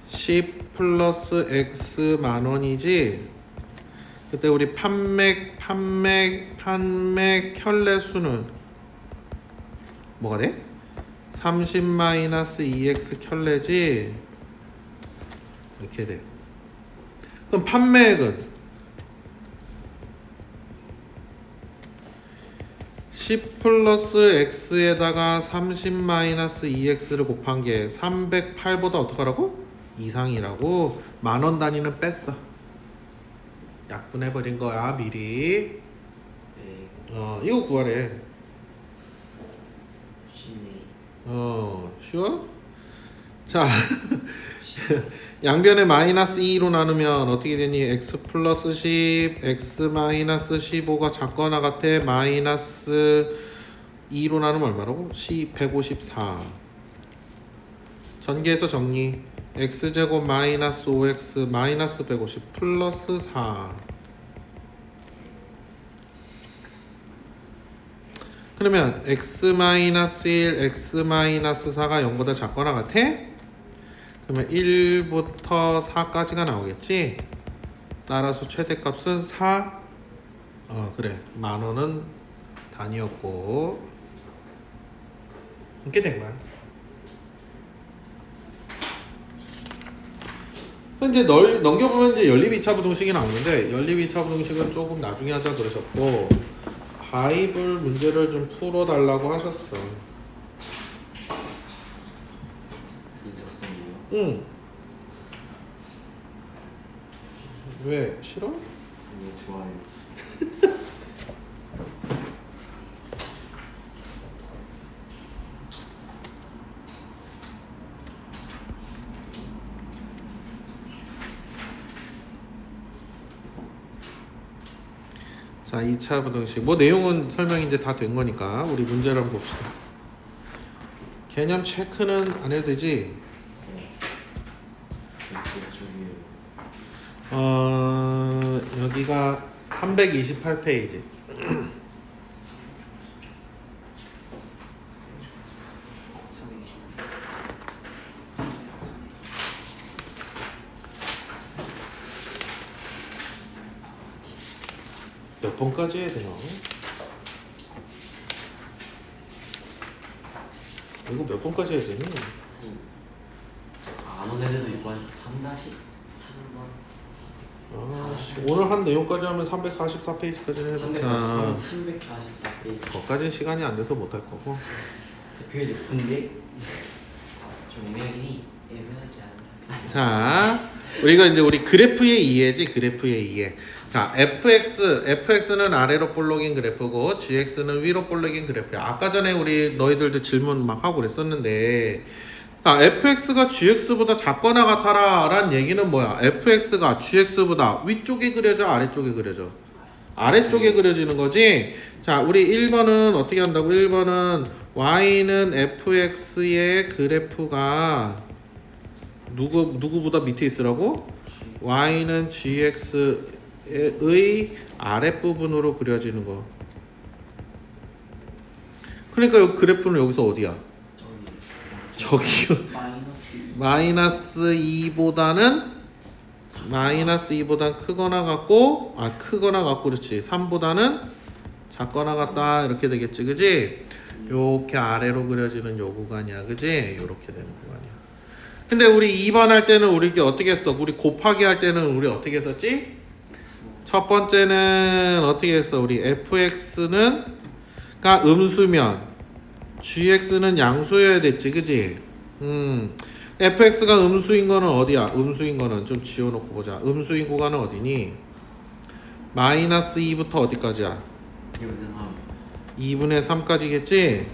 10 플러스 x 만 원이지. 그때 우리 판매 켤레 수는 뭐가 돼? 30 마이너스 2x 켤레지. 이렇게 돼. 그럼 판매액은 10 플러스 x에다가 30 마이너스 2x를 곱한 게 308보다 어떡하라고? 이상이라고. 만원 단위는 뺐어. 약분해버린 거야 미리. 네. 이거 구하래. 쉽네. 쉬워? 자 양변에 마이너스 2로 나누면 어떻게 되니? x 플러스 10 x 마이너스 15가 작거나 같아. 마이너스 2로 나누면 얼마라고? 154. 전개해서 정리. x제곱 마이너스 5x 마이너스 150 플러스 4. 그러면 x 마이너스 1 x 마이너스 4가 0보다 작거나 같아? 그러면 1부터 4까지가 나오겠지? 따라서 최대값은 4. 그래. 만원은 단위였고 이렇게 된 거야. 이제 넘겨보면 이제 연립2차 부등식이 나오는데 연립2차 부등식은 조금 나중에 하자 그러셨고 바이블 문제를 좀 풀어달라고 하셨어. 인적성이요. 응. 왜? 싫어? 아니 좋아요. 자, 2차 부등식. 뭐 내용은 설명이 이제 다 된 거니까 우리 문제를 한번 봅시다. 개념 체크는 안 해도 되지? 이쪽이요. 여기가 328페이지. 몇 번까지 해야 되나? 이거 몇 번까지 해야 되니? 안 오는 데도 있고 3-3번. 오늘 한 내용까지 하면 344페이지까지 해야 되잖아. 344페이지. 거기까지는 시간이 안 돼서 못 할 거고. 페이지 군데? 좀 애매하긴 해. 애매하지 않아. 자, 우리가 이제 우리 그래프의 이해지. 그래프의 이해. 자, fx는 아래로 볼록인 그래프고 gx는 위로 볼록인 그래프야. 아까 전에 우리 너희들도 질문 막 하고 그랬었는데 fx가 gx보다 작거나 같아라 라는 얘기는 뭐야? fx가 gx보다 위쪽에 그려져 아래쪽에 그려져? 아래쪽에 그려지는 거지. 자, 우리 1번은 어떻게 한다고? 1번은 y는 fx의 그래프가 누구보다 밑에 있으라고? y는 gx의 아랫부분으로 그려지는 거. 그러니까 이 그래프는 여기서 어디야? 저기요. 마이너스 2보다는 크거나 같고 그렇지. 3보다는 작거나 같다 이렇게 되겠지, 그지? 요렇게 아래로 그려지는 요 구간이야, 그지? 요렇게 되는 구간이야. 근데 우리 2번 할 때는 우리 이게 어떻게 했어? 우리 곱하기 할 때는 우리 어떻게 했었지? 첫 번째는 어떻게 했어? 우리 fx는 음수면 gx는 양수여야 됐지, 그지? fx가 음수인 거는 어디야? 음수인 거는 좀 지워놓고 보자. 음수인 구간은 어디니? 마이너스 2부터 어디까지야? 2분의 3까지겠지?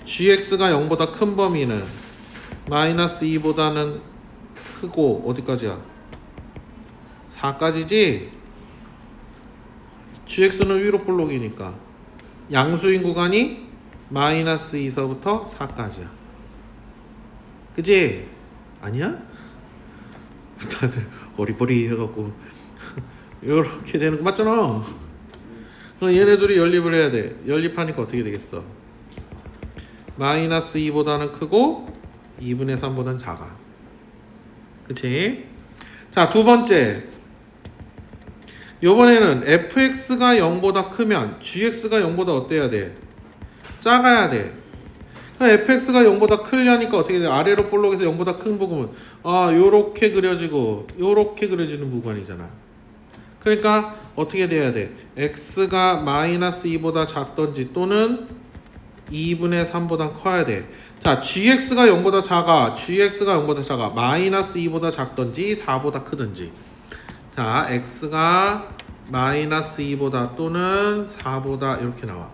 gx가 0보다 큰 범위는 마이너스 2보다는 크고 어디까지야? 4까지지? gx는 위로 볼록이니까 양수인 구간이 마이너스 2서부터 4까지야. 그치? 아니야? 다들 어리버리 해갖고 이렇게 되는 거 맞잖아. 그럼 얘네 둘이 연립을 해야 돼. 연립하니까 어떻게 되겠어? 마이너스 2보다는 크고 2분의 3보다는 작아. 그치? 자, 두 번째. 요번에는 fx가 0보다 크면 gx가 0보다 어때야 돼? 작아야 돼. 그럼 fx가 0보다 크려니까 어떻게 돼? 아래로 볼록에서 0보다 큰 부분은 요렇게 그려지고 요렇게 그려지는 구간이잖아. 그러니까 어떻게 돼야 돼? x가 마이너스 2보다 작던지 또는 2분의 3보다 커야 돼. 자, gx가 0보다 작아. gx가 0보다 작아. 마이너스 2보다 작던지 4보다 크든지. 자, x가 마이너스 2보다 또는 4보다 이렇게 나와.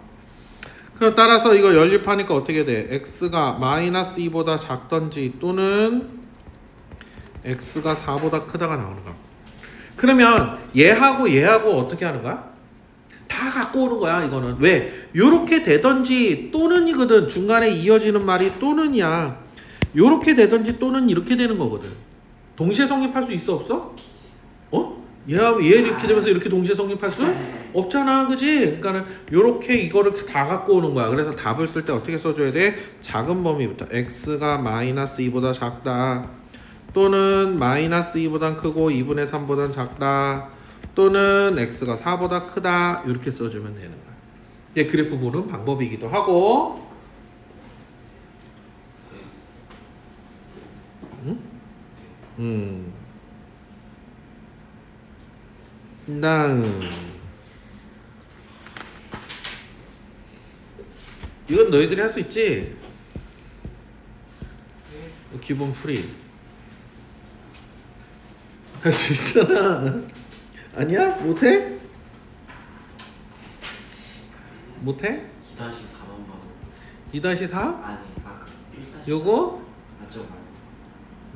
그럼 따라서 이거 연립하니까 어떻게 돼? x가 마이너스 2보다 작던지 또는 x가 4보다 크다가 나오는 거야. 그러면 얘하고 어떻게 하는 거야? 다 갖고 오는 거야. 이거는 왜? 요렇게 되던지 또는이거든. 중간에 이어지는 말이 또는이야. 요렇게 되던지 또는 이렇게 되는 거거든. 동시에 성립할 수 있어 없어? 얘 이렇게 되면서 이렇게 동시에 성립할 수 없잖아. 그지? 그러니까는 요렇게 이거를 다 갖고 오는 거야. 그래서 답을 쓸 때 어떻게 써줘야 돼? 작은 범위부터 x가 마이너스 2보다 작다 또는 마이너스 2보다 크고 2분의 3보다 작다 또는 x가 4보다 크다 이렇게 써주면 되는 거야. 이제 그래프 보는 방법이기도 하고. 이건 너희들이 할 수 있지? 기본 풀이 할 수 있잖아. 아니야? 못해? 못해? 2-4만 봐도 2-4? 아니 아까 1-4 요거? 맞죠 말고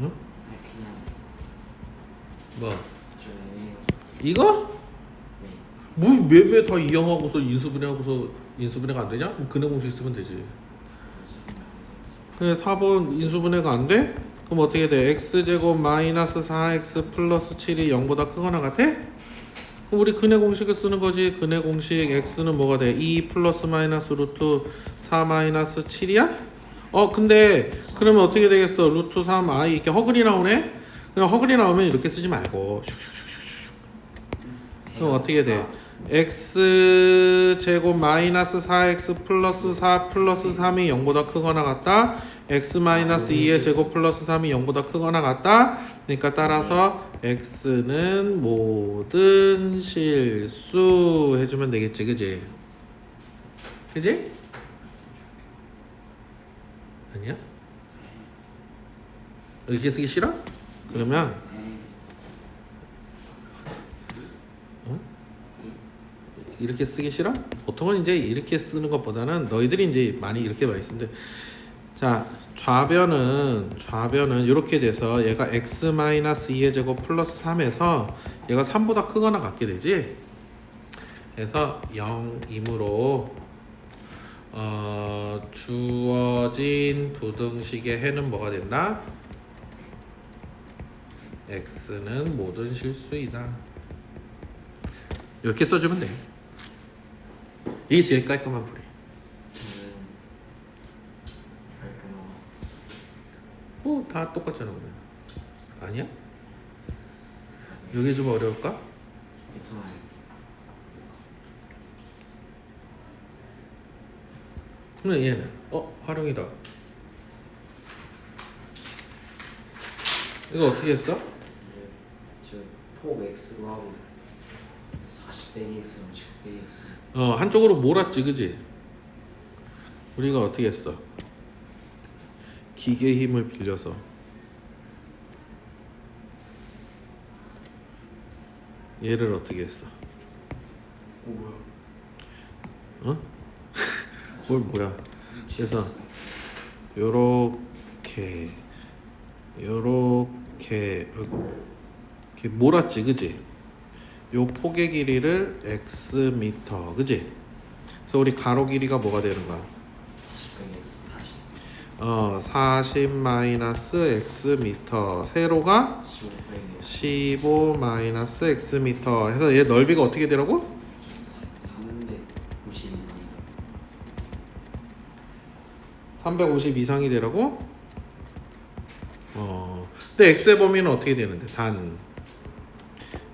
응? 아니 그냥 뭐? 좀 애매해가지고 이거? 네. 뭐 매매 다 이용하고서 인수분해하고서 인수분해가 안 되냐? 그럼 근해 공식 쓰면 되지. 그래 4번 인수분해가 안 돼? 그럼 어떻게 돼? x제곱 마이너스 4x 플러스 7이 0보다 크거나 같아? 그럼 우리 근해 공식을 쓰는 거지. 근해 공식 x는 뭐가 돼? 2 플러스 마이너스 루트 4 마이너스 7이야? 근데 그러면 어떻게 되겠어? 루트 3i 이렇게 허근이 나오네? 그냥 허근이 나오면 이렇게 쓰지 말고 슉슉슉슉슉. 그럼 어떻게 돼? x제곱 마이너스 4x 플러스 4 플러스 3이 0보다 크거나 같다. x 마이너스 2의 제곱 플러스 3이 0보다 크거나 같다. 그러니까 따라서 x는 모든 실수 해주면 되겠지. 그지? 그지? 아니야? 이렇게 쓰기 싫어? 그러면 이렇게 쓰기 싫어? 보통은 이제 이렇게 쓰는 것보다는 너희들이 이제 많이 이렇게 많이 쓰는데, 자 좌변은 이렇게 돼서 얘가 x-2의 제곱 플러스 3에서 얘가 3보다 크거나 같게 되지. 그래서 0이므로 주어진 부등식의 해는 뭐가 된다? x는 모든 실수이다. 이렇게 써주면 돼. 이게 제일 깔끔한 풀이. 다 똑같잖아. 그냥. 아니야? 여기 좀 어려울까? 괜찮아요. 그럼 얘는 활용이다. 이거 어떻게 했어? 저폭 x로 하고 40 빼기 x는 10 빼기 x. 한쪽으로 몰았지, 그지? 우리가 어떻게 했어? 기계의 힘을 빌려서 얘를 어떻게 했어? 뭐야? 뭘 뭐야? 그래서 요렇게 이렇게 몰았지, 그지? 요 폭의 길이를 x 미터, 그지? 그래서 우리 가로 길이가 뭐가 되는 거야? 40 40 마이너스 x 미터. 세로가 15 마이너스 x 미터. 해서 얘 넓이가 어떻게 되라고? 350 이상. 350 이상이 되라고? 근데 x의 범위는 어떻게 되는데? 단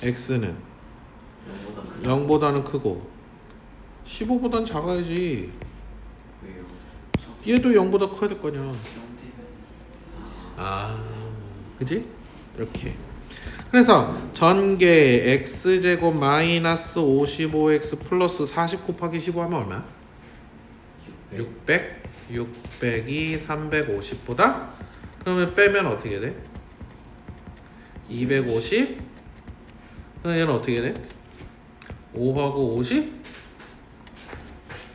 x는 0보다는 크고 15보다는 작아야지. 왜요? 얘도 0보다 커야 될 거냐. 0 되면 그지? 이렇게. 그래서 전개 x제곱 마이너스 55x 플러스 40 곱하기 15 하면 얼마야? 600. 600이 350보다? 그러면 빼면 어떻게 돼? 250. 그럼 얘는 어떻게 돼? 5하고 50?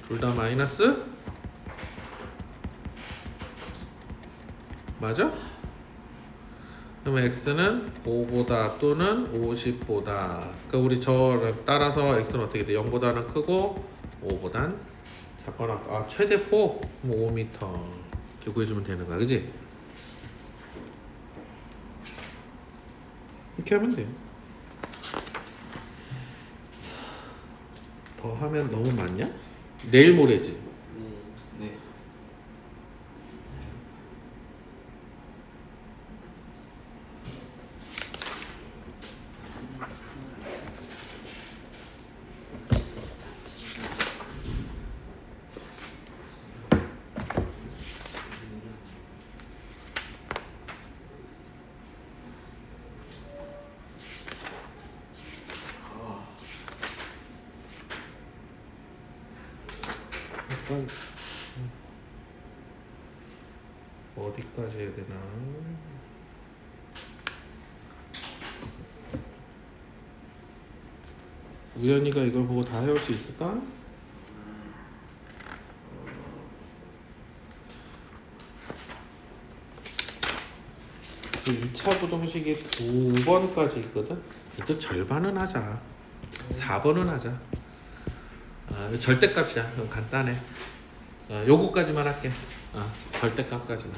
둘 다 마이너스? 맞아? 그러면 x는 5보다 또는 50보다. 그러니까 우리 저 따라서 x는 어떻게 돼? 0보다는 크고 5보단 작거나 최대 폭 5m 이렇게 구해주면 되는 거야, 그지? 이렇게 하면 돼. 더 하면 너무 많냐? 내일 모레지. 네. 약간 어디까지 해야 되나? 우연이가 이걸 보고 다 해올 수 있을까? 그 2차 부등식이 2번까지 있거든? 그래도 절반은 하자. 4번은 하자. 절대값이야. 그럼 간단해. 요거까지만 할게. 절대값까지만.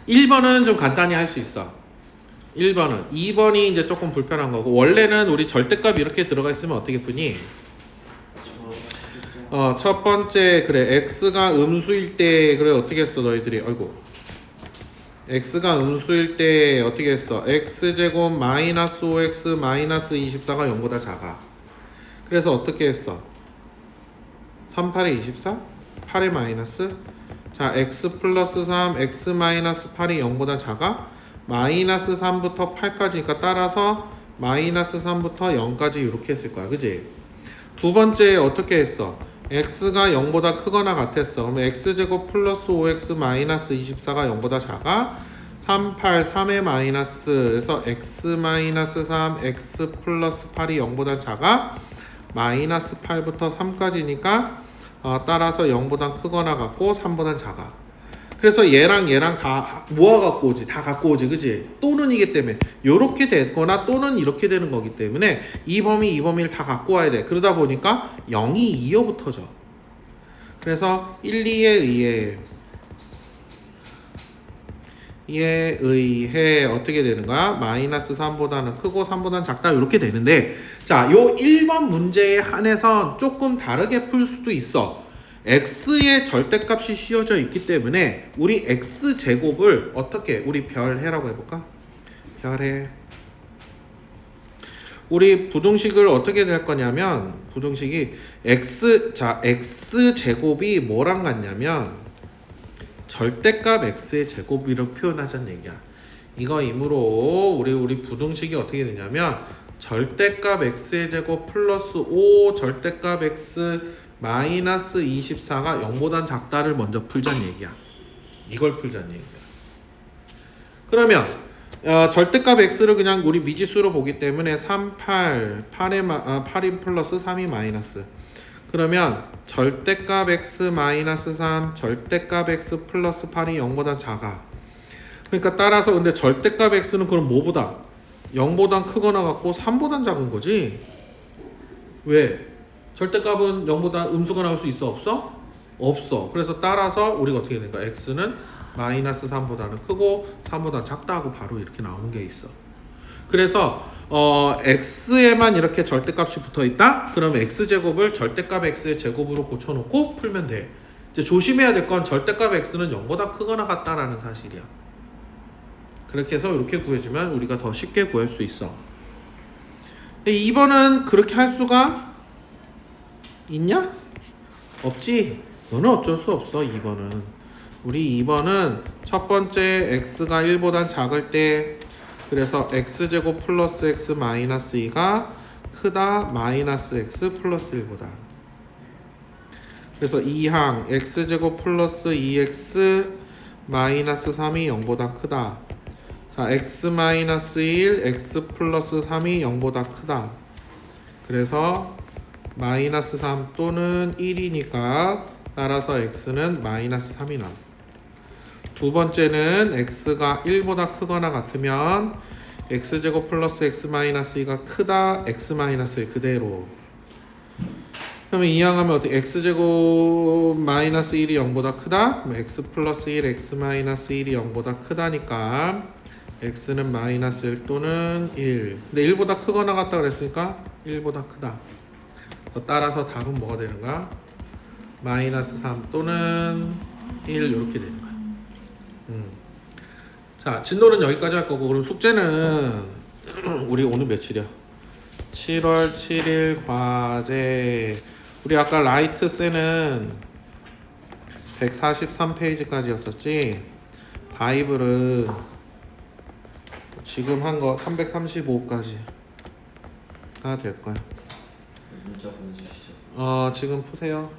1번은 좀 간단히 할 수 있어. 1번은. 2번이 이제 조금 불편한 거고. 원래는 우리 절대값 이렇게 들어가 있으면 어떻게 푸니? 첫 번째 그래 x가 음수일 때 그래 어떻게 했어 너희들이? 아이고. x가 음수일 때 어떻게 했어? x제곱 마이너스 5x 마이너스 24가 0보다 작아. 그래서 어떻게 했어? 38에 24? 8에 마이너스? 자, x 플러스 3, x 마이너스 8이 0보다 작아? 마이너스 3부터 8까지니까 따라서 마이너스 3부터 0까지 이렇게 했을 거야. 그지? 두 번째 어떻게 했어? x가 0보다 크거나 같았어. 그럼 x제곱 플러스 5x 마이너스 24가 0보다 작아? 3, 8, 3의 마이너스 그래서 x 마이너스 3, x 플러스 8이 0보다 작아? 마이너스 8부터 3까지니까 따라서 0보다 크거나 같고 3보다 작아. 그래서 얘랑 다 모아 갖고 오지. 다 갖고 오지. 그지? 또는이기 때문에 요렇게 되거나 또는 이렇게 되는 거기 때문에 이 범위를 다 갖고 와야 돼. 그러다 보니까 0이 2여 붙어져. 그래서 1, 2에 의해 어떻게 되는 거야? 마이너스 3보다는 크고 3보다는 작다 이렇게 되는데 자, 요 1번 문제에 한해서 조금 다르게 풀 수도 있어. x의 절대값이 씌워져 있기 때문에 우리 x제곱을 어떻게 우리 별해라고 해볼까? 별해. 우리 부등식을 어떻게 될 거냐면 부등식이 x제곱이 뭐랑 같냐면 절대값 x의 제곱이라고 표현하자는 얘기야. 이거이므로 우리 부등식이 어떻게 되냐면 절대값 x의 제곱 플러스 5 절대값 x 마이너스 24가 0보단 작다를 먼저 풀자는 얘기야. 이걸 풀자는 얘기야. 그러면 절대값 x를 그냥 우리 미지수로 보기 때문에 3, 8인 플러스 3이 마이너스. 그러면 절대값 x 마이너스 3, 절대값 x 플러스 8이 0보다 작아. 그러니까 따라서 근데 절대값 x는 그럼 뭐보다? 0보단 크거나 같고 3보단 작은 거지. 왜? 절대값은 0보다 음수가 나올 수 있어? 없어? 없어. 그래서 따라서 우리가 어떻게 되는가? x는 마이너스 3보다는 크고 3보다 작다 하고 바로 이렇게 나오는 게 있어. 그래서 x에만 이렇게 절대값이 붙어 있다? 그러면 x제곱을 절대값 x의 제곱으로 고쳐놓고 풀면 돼. 이제 조심해야 될 건 절대값 x는 0보다 크거나 같다라는 사실이야. 그렇게 해서 이렇게 구해주면 우리가 더 쉽게 구할 수 있어. 근데 2번은 그렇게 할 수가 있냐? 없지. 너는 어쩔 수 없어. 2번은 우리 2번은 첫 번째 x가 1보단 작을 때, 그래서 x제곱 플러스 x 마이너스 2가 크다 마이너스 x 플러스 1보다. 그래서 2항 x제곱 플러스 2x 마이너스 3이 0보다 크다. 자, x 마이너스 1 x 플러스 3이 0보다 크다. 그래서 마이너스 3 또는 1이니까 따라서 x는 마이너스 3이 나왔어. 두 번째는 x가 1보다 크거나 같으면 x제곱 플러스 x 마이너스 2가 크다 x 마이너스 1 그대로. 그러면 이항하면 어떻게 x제곱 마이너스 1이 0보다 크다? 그럼 x 플러스 1 x 마이너스 1이 0보다 크다니까 x는 마이너스 1 또는 1. 근데 1보다 크거나 같다 그랬으니까 1보다 크다. 따라서 답은 뭐가 되는가? 마이너스 3 또는 1 이렇게 되는 거야. 자, 진도는 여기까지 할 거고, 그럼 숙제는 우리 오늘 며칠이야? 7월 7일 과제. 우리 아까 라이트 쌤은 143페이지까지였었지. 바이블은 지금 한 거 335까지 다 될 거야. 문자 보내주시죠. 지금 푸세요.